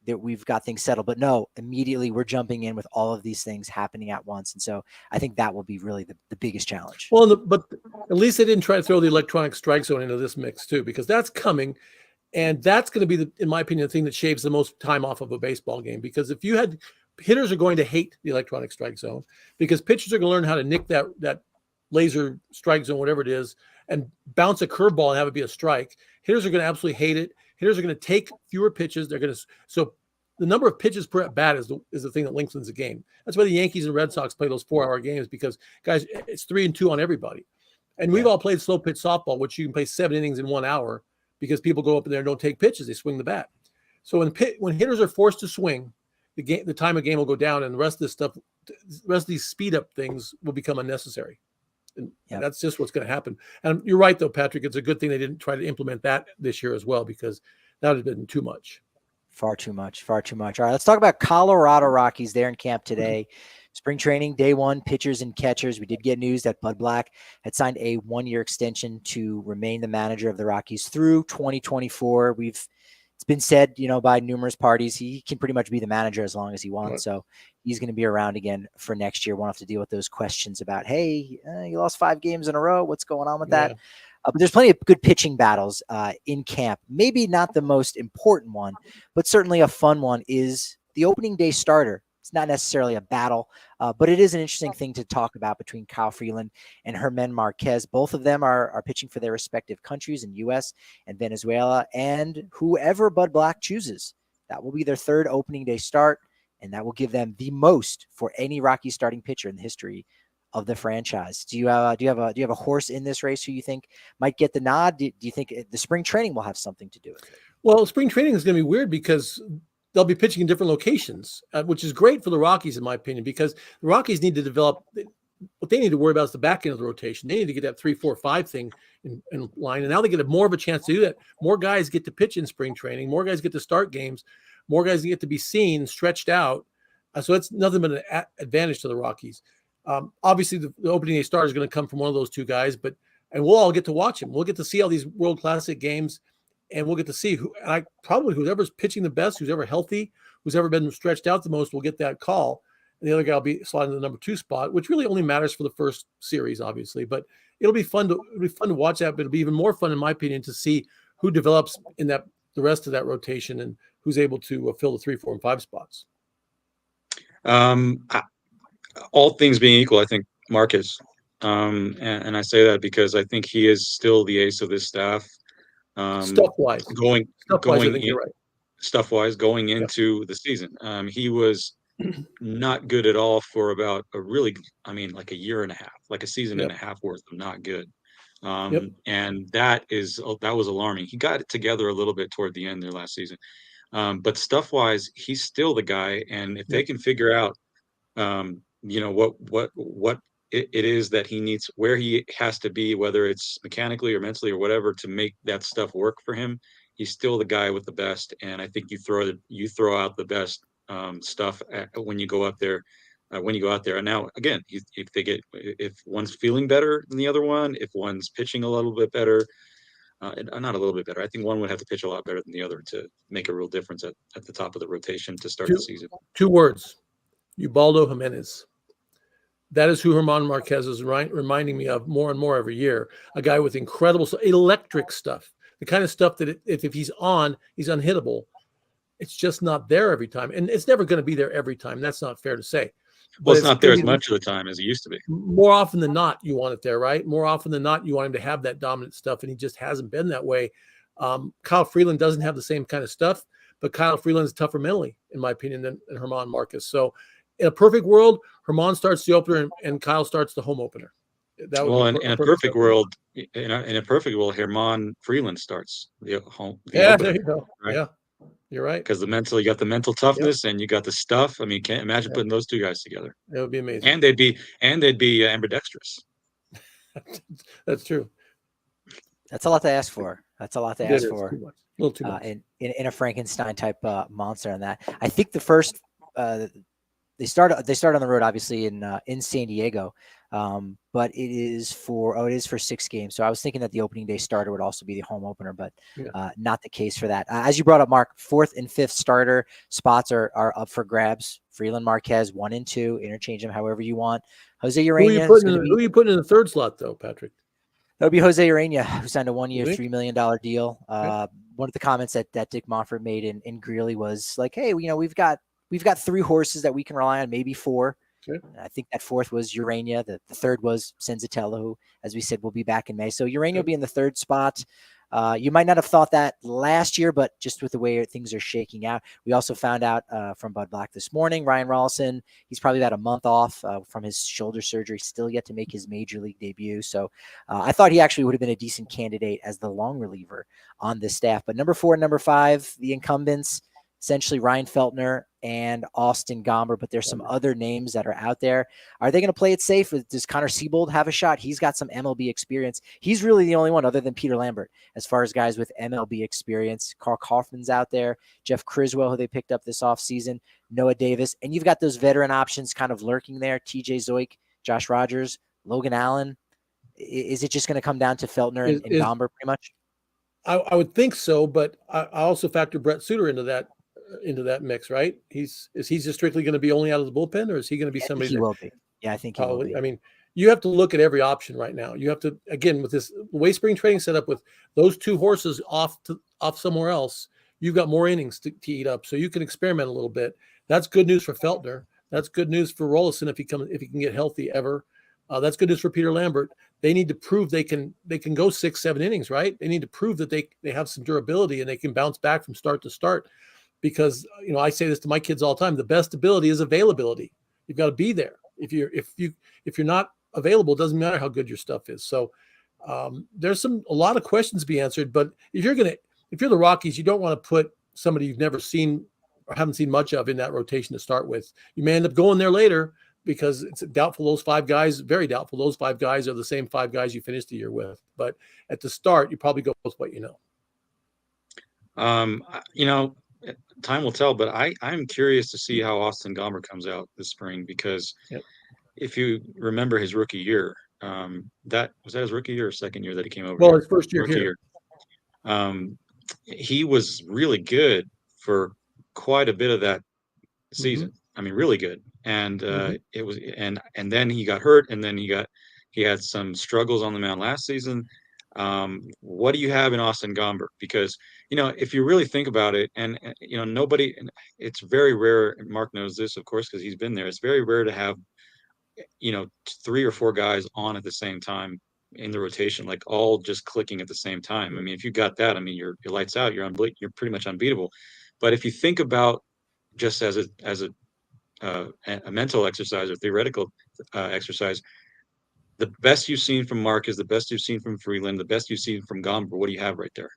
that we've got things settled. But no, immediately we're jumping in with all of these things happening at once. And so I think that will be really the biggest challenge. Well, but at least they didn't try to throw the electronic strike zone into this mix too, because that's coming. And that's going to be, in my opinion, the thing that shaves the most time off of a baseball game. Because if you had hitters are going to hate the electronic strike zone, because pitchers are going to learn how to nick that laser strike zone, whatever it is, and bounce a curveball and have it be a strike. Hitters are going to absolutely hate it. Hitters are going to take fewer pitches. So the number of pitches per at bat is the thing that lengthens the game. That's why the Yankees and Red Sox play those 4-hour games, because guys, it's 3 and 2 on everybody. And we've all played slow pitch softball, which you can play 7 innings in 1 hour because people go up in there and don't take pitches. They swing the bat. So when hitters are forced to swing, the time of game will go down, and the rest of these speed up things will become unnecessary. And that's just what's going to happen. And you're right, though, Patrick. It's a good thing they didn't try to implement that this year as well, because that would have been too much. Far too much. All right, let's talk about Colorado Rockies. They're in camp today. Spring training, day 1, pitchers and catchers. We did get news that Bud Black had signed a 1-year extension to remain the manager of the Rockies through 2024. It's been said, by numerous parties, he can pretty much be the manager as long as he wants. Right. So he's going to be around again for next year. Won't have to deal with those questions about, hey, you lost 5 games in a row. What's going on with that? But there's plenty of good pitching battles in camp. Maybe not the most important one, but certainly a fun one is the opening day starter. It's not necessarily a battle, but it is an interesting thing to talk about between Kyle Freeland and Germán Marquez. Both of them are pitching for their respective countries in U.S. and Venezuela, and whoever Bud Black chooses, that will be their 3rd opening day start, and that will give them the most for any Rocky starting pitcher in the history of the franchise. Do you have a horse in this race who you think might get the nod? Do you think the spring training will have something to do with it? Well, spring training is going to be weird because they'll be pitching in different locations, which is great for the Rockies, in my opinion, because the Rockies need to develop. What they need to worry about is the back end of the rotation. They need to get that 3, 4, 5 thing in line, and now they get more of a chance to do that. More guys get to pitch in spring training. More guys get to start games. More guys get to be seen, stretched out. So it's nothing but an advantage to the Rockies. Obviously, the opening day starter is going to come from one of those 2 guys, and we'll all get to watch him. We'll get to see all these World Classic games, and we'll get to see whoever's pitching the best, who's ever healthy, who's ever been stretched out the most, will get that call. And the other guy will be slotted in the number 2 spot, which really only matters for the first series, obviously. But it'll be fun to watch that. But it'll be even more fun, in my opinion, to see who develops in the rest of that rotation and who's able to fill the 3, 4, and 5 spots. All things being equal, I think Marquez. And I say that because I think he is still the ace of this staff. Stuff-wise, going into the season. He was not good at all for about like a year and a half, like a season and a half worth of not good. And that was alarming. He got it together a little bit toward the end there last season. But stuff-wise, he's still the guy. And if they can figure out, what it is that he needs where he has to be, whether it's mechanically or mentally or whatever, to make that stuff work for him. He's still the guy with the best, and I think you throw out the best stuff when you go up there. When you go out there, and now again, if one's feeling better than the other one, if one's pitching a little bit better, not a little bit better. I think one would have to pitch a lot better than the other to make a real difference at the top of the rotation to start the season. 2 words: Ubaldo Jimenez. That is who German Marquez is reminding me of more and more every year. A guy with incredible, electric stuff. The kind of stuff that if he's on, he's unhittable. It's just not there every time. And it's never going to be there every time. That's not fair to say. Well, it's not there as much of the time as it used to be. More often than not, you want it there, right? More often than not, you want him to have that dominant stuff, and he just hasn't been that way. Kyle Freeland doesn't have the same kind of stuff, but Kyle Freeland is tougher mentally, in my opinion, than German Marquez. So in a perfect world, German starts the opener and Kyle starts the home opener. That would in a perfect world, German Freeland starts the home. Opener, there you go. Right? Yeah. You're right. Because you got the mental toughness and you got the stuff. I mean, can't imagine putting those 2 guys together. That would be amazing. And they'd be ambidextrous. That's true. That's a lot to ask for. A little too much. In a Frankenstein type monster on that. I think the first they start on the road, obviously in San Diego. But it is for 6 games. So I was thinking that the opening day starter would also be the home opener, but not the case for that. As you brought up, Mark, 4th and 5th starter spots are up for grabs. Freeland, Marquez, 1 and 2, interchange them however you want. Jose Urena. Who are you putting in the 3rd slot though, Patrick? That would be Jose Urena, who signed a 1-year, $3 million deal. One of the comments that Dick Monfort made in Greeley was like, hey, we've got 3 horses that we can rely on, maybe 4. Okay. I think that 4th was Urena. The 3rd was Senzatella, who, as we said, will be back in May. So Urena will be in the 3rd spot. You might not have thought that last year, but just with the way things are shaking out. We also found out from Bud Black this morning, Ryan Rollison, he's probably about a month off from his shoulder surgery, still yet to make his major league debut. So I thought he actually would have been a decent candidate as the long reliever on this staff. But number 4 and number 5, the incumbents, essentially Ryan Feltner and Austin Gomber, but there's some other names that are out there. Are they going to play it safe? Does Connor Siebold have a shot? He's got some MLB experience. He's really the only one other than Peter Lambert as far as guys with MLB experience. Carl Kaufman's out there, Jeff Criswell, who they picked up this offseason, Noah Davis, and you've got those veteran options kind of lurking there, TJ Zoik, Josh Rogers, Logan Allen. Is it just going to come down to Feltner and Gomber pretty much? I would think so, but I also factor Brett Suter into that mix, right? Is he just strictly going to be only out of the bullpen, or is he going to be somebody? He will be. Yeah, I think he will be. I mean, you have to look at every option right now. You have to, again, with this way spring training set up with those 2 horses off somewhere else, you've got more innings to eat up, so you can experiment a little bit. That's good news for Feltner. That's good news for Rollison if he can get healthy ever. That's good news for Peter Lambert. They need to prove they can go 6-7 innings, right? They need to prove that they have some durability and they can bounce back from start to start. Because I say this to my kids all the time: the best ability is availability. You've got to be there. If you're not available, it doesn't matter how good your stuff is. So there's a lot of questions to be answered. But if you're the Rockies, you don't want to put somebody you've never seen or haven't seen much of in that rotation to start with. You may end up going there later because it's doubtful those 5 guys, very doubtful those 5 guys are the same 5 guys you finished the year with. But at the start, you probably go with what you know. Time will tell, but I'm curious to see how Austin Gomber comes out this spring, because if you remember his rookie year, that his rookie year or second year that he came over? Well, his first year here. He was really good for quite a bit of that season. I mean, really good. And it was, and then he got hurt, and then he had some struggles on the mound last season. What do you have in Austin Gomber? Because, if you really think about it, and nobody, and it's very rare, and Mark knows this, of course, because he's been there. It's very rare to have, 3 or 4 guys on at the same time in the rotation, like all just clicking at the same time. I mean, if you got that, I mean, you're lights out, you're pretty much unbeatable. But if you think about just as a mental exercise or theoretical exercise, the best you've seen from Mark is the best you've seen from Freeland, the best you've seen from Gomber. What do you have right there?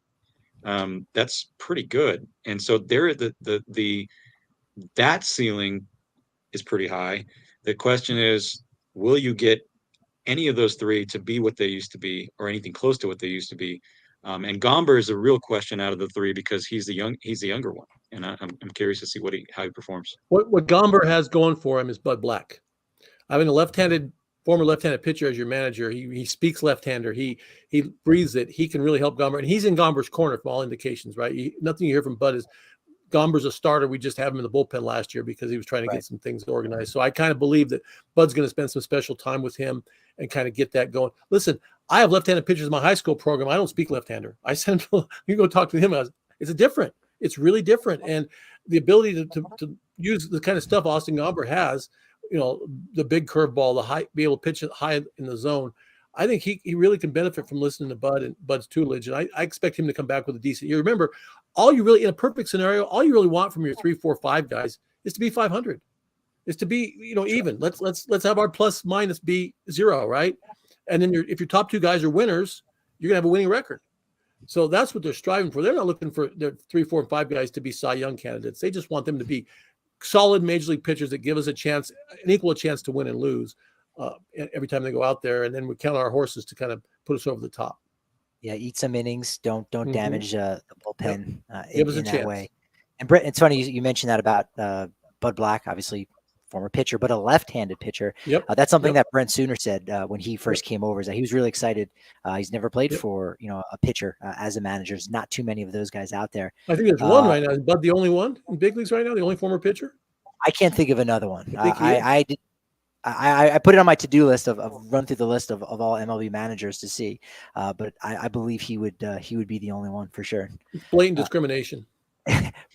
That's pretty good. And so there, that ceiling is pretty high. The question is, will you get any of those three to be what they used to be or anything close to what they used to be. And Gomber is a real question out of the three because he's the younger one, and I'm curious to see how he performs. What Gomber has going for him is Bud Black. Having a former left-handed pitcher as your manager, he speaks left-hander. He breathes it. He can really help Gomber, and he's in Gomber's corner from all indications, right? Nothing you hear from Bud is Gomber's a starter. We just have him in the bullpen last year because he was trying to get some things organized. So I kind of believe that Bud's going to spend some special time with him and kind of get that going. Listen, I have left-handed pitchers in my high school program. I don't speak left-hander. I send him, you go talk to him. It's different. It's really different. And the ability to use the kind of stuff Austin Gomber has, the big curveball, the high, be able to pitch it high in the zone. I think he really can benefit from listening to Bud and Bud's tutelage. And I expect him to come back with a decent year. Remember, in a perfect scenario, all you really want from your 3, 4, 5 guys is to be 500. Is to be, even. Let's have our plus minus be 0, right? And then if your top 2 guys are winners, you're gonna have a winning record. So that's what they're striving for. They're not looking for their 3, 4, and 5 guys to be Cy Young candidates. They just want them to be solid major league pitchers that give us an equal chance to win and lose every time they go out there. And then we count our horses to kind of put us over the top. Yeah, eat some innings. Don't damage the bullpen Give us a in that chance. way. And Brett, it's funny you mentioned that about Bud Black, obviously former pitcher, but a left-handed pitcher. Yep. That's something that Brent Sooner said when he first came over, is that he was really excited. He's never played for a pitcher as a manager. There's not too many of those guys out there. I think there's one right now. Is Bud the only one in big leagues right now? The only former pitcher? I can't think of another one. I put it on my to-do list of run through the list of all MLB managers to see, but I believe he would be the only one for sure. It's blatant discrimination.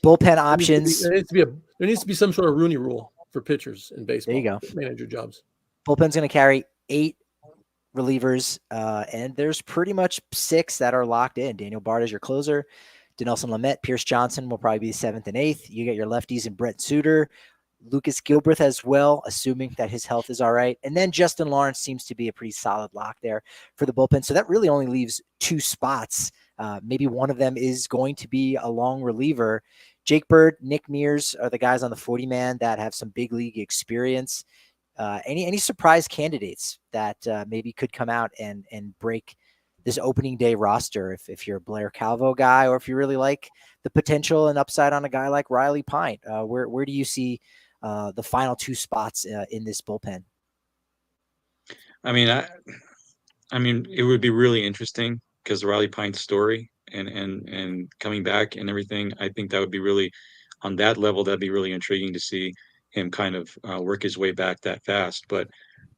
Bullpen options. There needs to be some sort of Rooney rule for pitchers in baseball. There you go. Manager jobs. Bullpen's going to carry 8 relievers, and there's pretty much 6 that are locked in. Daniel Bard is your closer. Dinelson Lamet, Pierce Johnson will probably be 7th and 8th. You get your lefties and Brent Suter, Lucas Gilbreth as well, assuming that his health is all right. And then Justin Lawrence seems to be a pretty solid lock there for the bullpen. So that really only leaves 2 spots. Maybe one of them is going to be a long reliever. Jake Bird, Nick Mears are the guys on the 40-man that have some big league experience. Any surprise candidates that maybe could come out and break this opening day roster if you're a Blair Calvo guy, or if you really like the potential and upside on a guy like Riley Pint? Where do you see the final 2 spots in this bullpen? I mean, it would be really interesting because Riley Pint's story and coming back and everything, I think that would be really, on that level, that'd be really intriguing to see him kind of work his way back that fast. But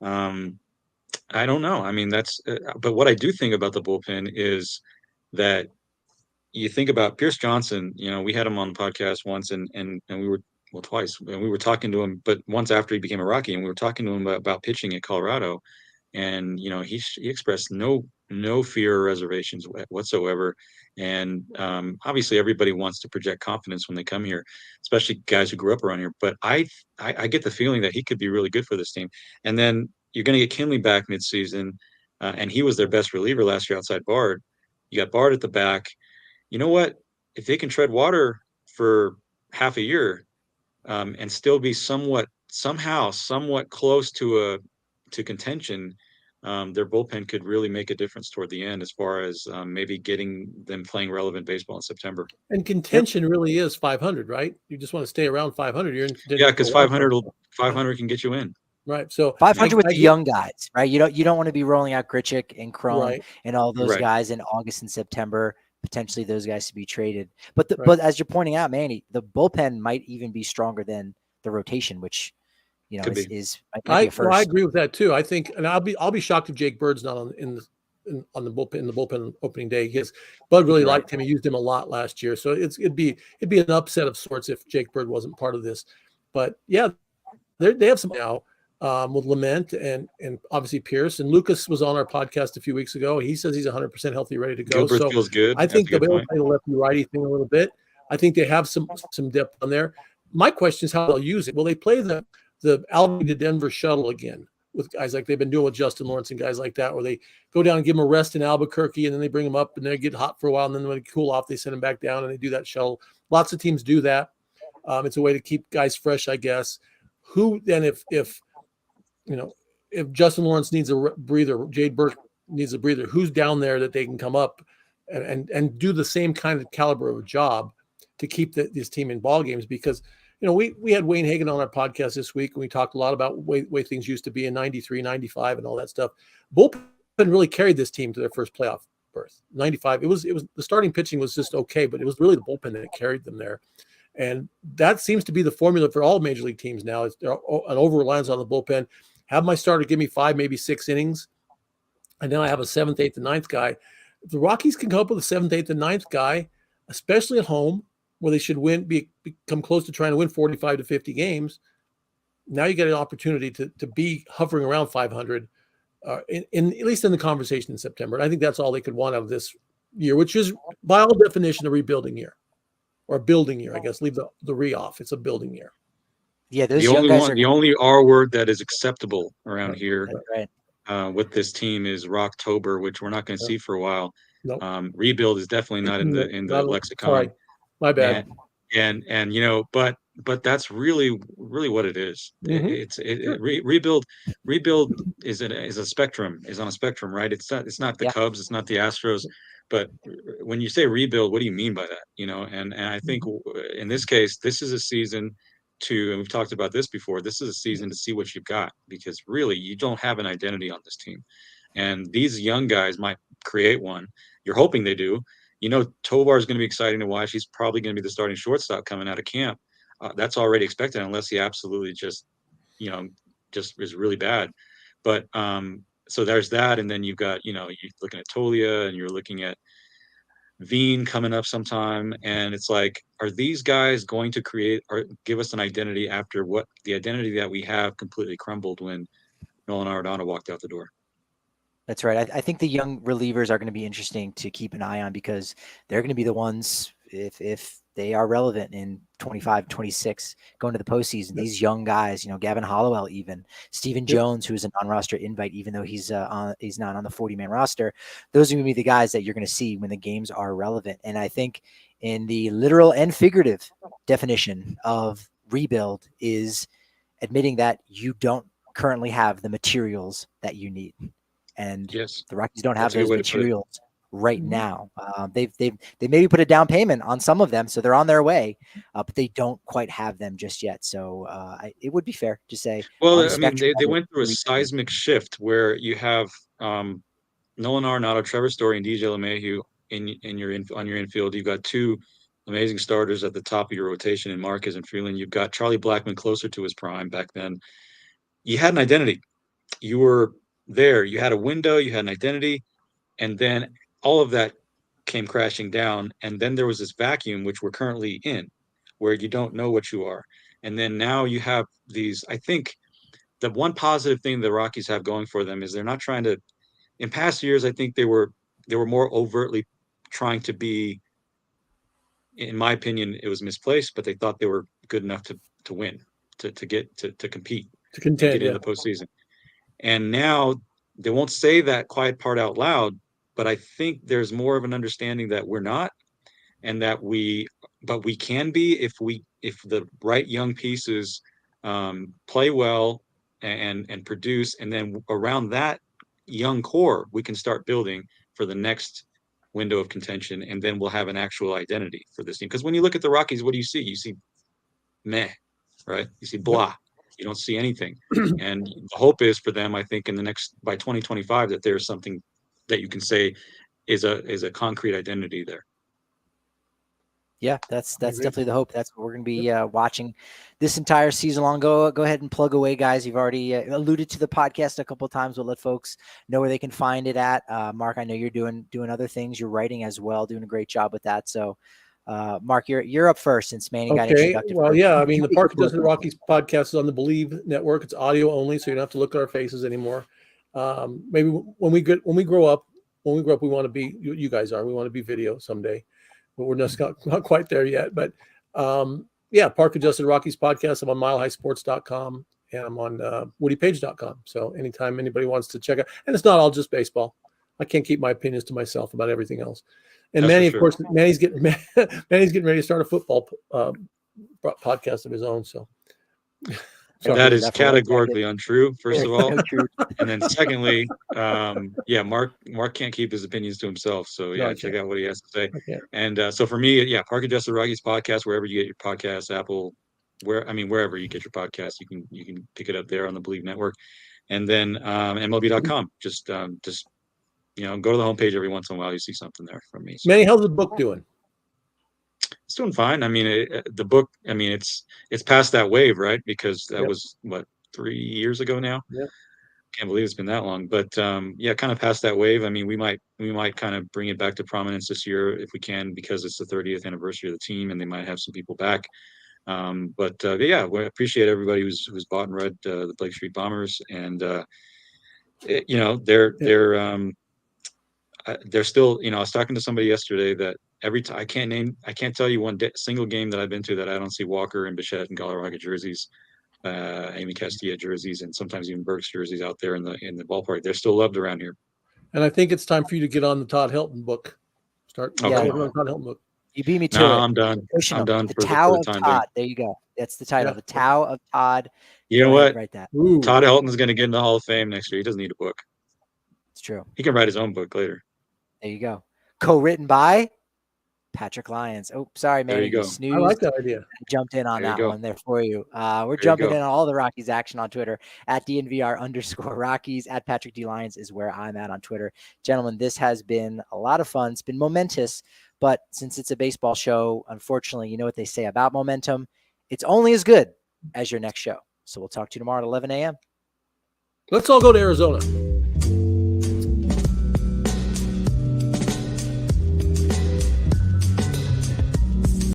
I don't know. I mean, but what I do think about the bullpen is that you think about Pierce Johnson. We had him on the podcast once, and we were, well, twice, and we were talking to him, but once after he became a Rocky, and we were talking to him about pitching at Colorado, and he expressed no fear or reservations whatsoever. And obviously everybody wants to project confidence when they come here, especially guys who grew up around here. But I get the feeling that he could be really good for this team. And then you're going to get Kinley back midseason, and he was their best reliever last year outside Bard. You got Bard at the back. You know what? If they can tread water for half a year and still be somewhat close to contention, their bullpen could really make a difference toward the end as far as maybe getting them playing relevant baseball in September. And contention really is 500, right? You just want to stay around 500. You're in contention. Yeah, because 500 can get you in. Right. So 500 with the young guys, right? You don't want to be rolling out Grichuk and Cron and all those guys in August and September. Potentially those guys to be traded. But but as you're pointing out, Manny, the bullpen might even be stronger than the rotation, which might be a first. I agree with that too. I think, and I'll be shocked if Jake Bird's not on the bullpen opening day, because Bud really liked him. He used him a lot last year, so it'd be an upset of sorts if Jake Bird wasn't part of this. But yeah, they have some now with Lament and obviously Pierce, and Lucas was on our podcast a few weeks ago. He says he's 100% healthy, ready to go. Gilbert so feels good. I think they'll play the lefty righty thing a little bit. I think they have some depth on there. My question is how they'll use it. Will they play the Albany to Denver shuttle again with guys like they've been doing with Justin Lawrence and guys like that, where they go down and give them a rest in Albuquerque and then they bring them up and they get hot for a while, and then when they cool off, they send them back down and they do that shuttle. Lots of teams do that. It's a way to keep guys fresh, I guess. Who then, if if Justin Lawrence needs a breather, Jade Burke needs a breather, who's down there that they can come up and do the same kind of caliber of a job to keep this team in ball games? Because, we had Wayne Hagan on our podcast this week, and we talked a lot about way things used to be in 93, 95 and all that stuff. Bullpen really carried this team to their first playoff berth. 95, it was the starting pitching was just okay, but it was really the bullpen that carried them there. And that seems to be the formula for all major league teams now. It's an over-reliance on the bullpen. Have my starter give me 5, maybe 6 innings, and then I have a 7th, 8th, and 9th guy. If the Rockies can come up with a 7th, 8th, and 9th guy, especially at home, where they should become close to trying to win 45 to 50 games, now you get an opportunity to be hovering around 500, in at least in the conversation in September. And I think that's all they could want out of this year, which is by all definition a rebuilding year, or a building year. I guess leave the re off. It's a building year. Yeah, the only R word that is acceptable around here with this team is Rocktober, which we're not going to see for a while. Nope. Rebuild is definitely not in the lexicon. Sorry. My bad. And but that's really what it is. Rebuild is a spectrum, is on a spectrum, right? It's not the Cubs, it's not the Astros, but when you say rebuild, what do you mean by that? And I think in this case, this is a season and we've talked about this before, this is a season to see what you've got, because really you don't have an identity on this team, and these young guys might create one. You're hoping they do. Tovar is going to be exciting to watch. He's probably going to be the starting shortstop coming out of camp. That's already expected, unless he absolutely just is really bad. But so there's that, and then you've got you're looking at Tolia, and you're looking at Veen coming up sometime, and it's like, are these guys going to create or give us an identity after what the identity that we have completely crumbled when Nolan Arenado walked out the door? That's right. I think the young relievers are going to be interesting to keep an eye on, because they're going to be the ones, if they are relevant in 25, 26, going to the postseason. These young guys, Gavin Hollowell, even Stephen Jones, who is a non-roster invite, even though he's not on the 40-man roster. Those are going to be the guys that you're going to see when the games are relevant. And I think in the literal and figurative definition of rebuild is admitting that you don't currently have the materials that you need. And yes, the Rockies don't have those materials right now. They maybe put a down payment on some of them, so they're on their way, but they don't quite have them just yet. So it would be fair to say. Well, I mean, they went through a seismic shift where you have Nolan Arenado, Trevor Story, and DJ LeMahieu on your infield. You've got 2 amazing starters at the top of your rotation in Marquez and Freeland. You've got Charlie Blackmon closer to his prime back then. You had an identity. You were there, you had a window, you had an identity, and then all of that came crashing down, and then there was this vacuum which we're currently in, where you don't know what you are. And then now you have these, I think the one positive thing the Rockies have going for them is they're not trying to, in past years, I think they were more overtly trying to be, in my opinion, it was misplaced, but they thought they were good enough to win, to compete, to contend, get into the postseason. And now they won't say that quiet part out loud, but I think there's more of an understanding that we're not, and that we can be if the right young pieces play well and produce, and then around that young core we can start building for the next window of contention, and then we'll have an actual identity for this team. Because when you look at the Rockies, what do you see? You see meh, right? You see blah. You don't see anything. And the hope is for them, I think, by 2025, that there's something that you can say is a concrete identity there. Yeah, that's definitely the hope. That's what we're going to be watching this entire season long. Go ahead and plug away, guys. You've already alluded to the podcast a couple of times. We'll let folks know where they can find it at. Mark, I know you're doing other things. You're writing as well, doing a great job with that. So, Mark, you're up first, since Manny got introduced. Well, yeah, I mean, the Park Adjusted Rockies podcast is on the Believe network. It's audio only, so you don't have to look at our faces anymore. Maybe when we grow up, we want to be, you guys are, we want to be video someday, but we're just not quite there yet. But Park Adjusted Rockies podcast. I'm on milehighsports.com, and I'm on woodypage.com. So anytime anybody wants to check out, and it's not all just baseball. I can't keep my opinions to myself about everything else. And that's Manny, of course, Manny's getting ready to start a football podcast of his own. So That is That for categorically untrue, first of all. No truth. And then secondly, Mark can't keep his opinions to himself. So No, I check can't. out what he has to say. Okay. And so for me, Park Adjusted Rockies podcast, wherever you get your podcasts, Apple, wherever you get your podcast, you can pick it up there on the Believe Network. And then MLB.com. Just go to the homepage every once in a while. You see something there from me. So. Manny, how's the book doing? It's doing fine. I mean, the book. I mean, it's past that wave, right? Because that was what 3 years ago now. Yeah. Can't believe it's been that long. But kind of past that wave. I mean, we might kind of bring it back to prominence this year if we can, because it's the 30th anniversary of the team, and they might have some people back. We appreciate everybody who's bought and read the Blake Street Bombers, and they're still. I was talking to somebody yesterday that every time I can't tell you one single game that I've been to that I don't see Walker and Bichette and Galarraga jerseys, Amy Castilla jerseys, and sometimes even Burks jerseys out there in the ballpark. They're still loved around here. And I think it's time for you to get on the Todd Helton book. Start on the Todd Helton book. You beat me to it. I'm done. I'm done The for Tao the of time Todd. There you go. That's the title. Yeah. The Tao of Todd. You know what? Write that. Ooh. Todd Helton's going to get in the Hall of Fame next year. He doesn't need a book. It's true. He can write his own book later. There you go. Co-written by Patrick Lyons. Oh, sorry, man. There you go. Snoozed. I like that idea. Jumped in on There you that go. one there for you. We're There you jumping go. in on all the Rockies action on Twitter at DNVR_Rockies. At Patrick D. Lyons is where I'm at on Twitter. Gentlemen, this has been a lot of fun. It's been momentous, but since it's a baseball show, unfortunately, you know what they say about momentum. It's only as good as your next show. So we'll talk to you tomorrow at 11 a.m. Let's all go to Arizona.